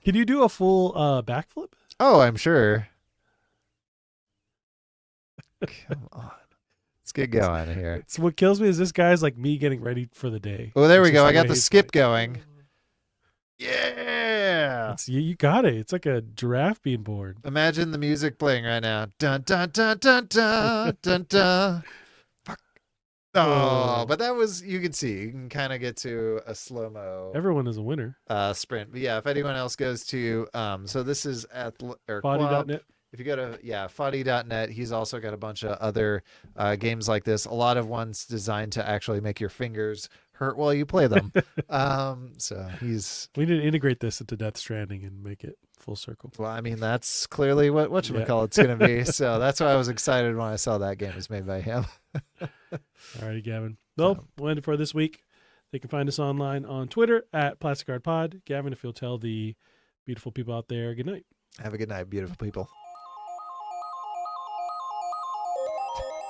Can you do a full backflip? Oh, I'm sure. Come on. Let's get going here. So what kills me is this guy's like me getting ready for the day. Oh, there we go. I got the skip going. Yeah. You got it. It's like a giraffe being born. Imagine the music playing right now. Dun, dun, dun, dun, dun, dun, dun. Fuck. Oh, but that was, you can see, you can kind of get to a slow-mo. Everyone is a winner. Sprint. But yeah, if anyone else goes to, so this is at Body.net. If you go to, foddy.net, he's also got a bunch of other games like this. A lot of ones designed to actually make your fingers hurt while you play them. So we need to integrate this into Death Stranding and make it full circle. Well, I mean, that's clearly what whatchamacallit's going to be. So that's why I was excited when I saw that game was made by him. All righty, Gavin. Well, we'll end it for this week. They can find us online on Twitter at Plastic Art Pod. Gavin, if you'll tell the beautiful people out there, good night. Have a good night, beautiful people.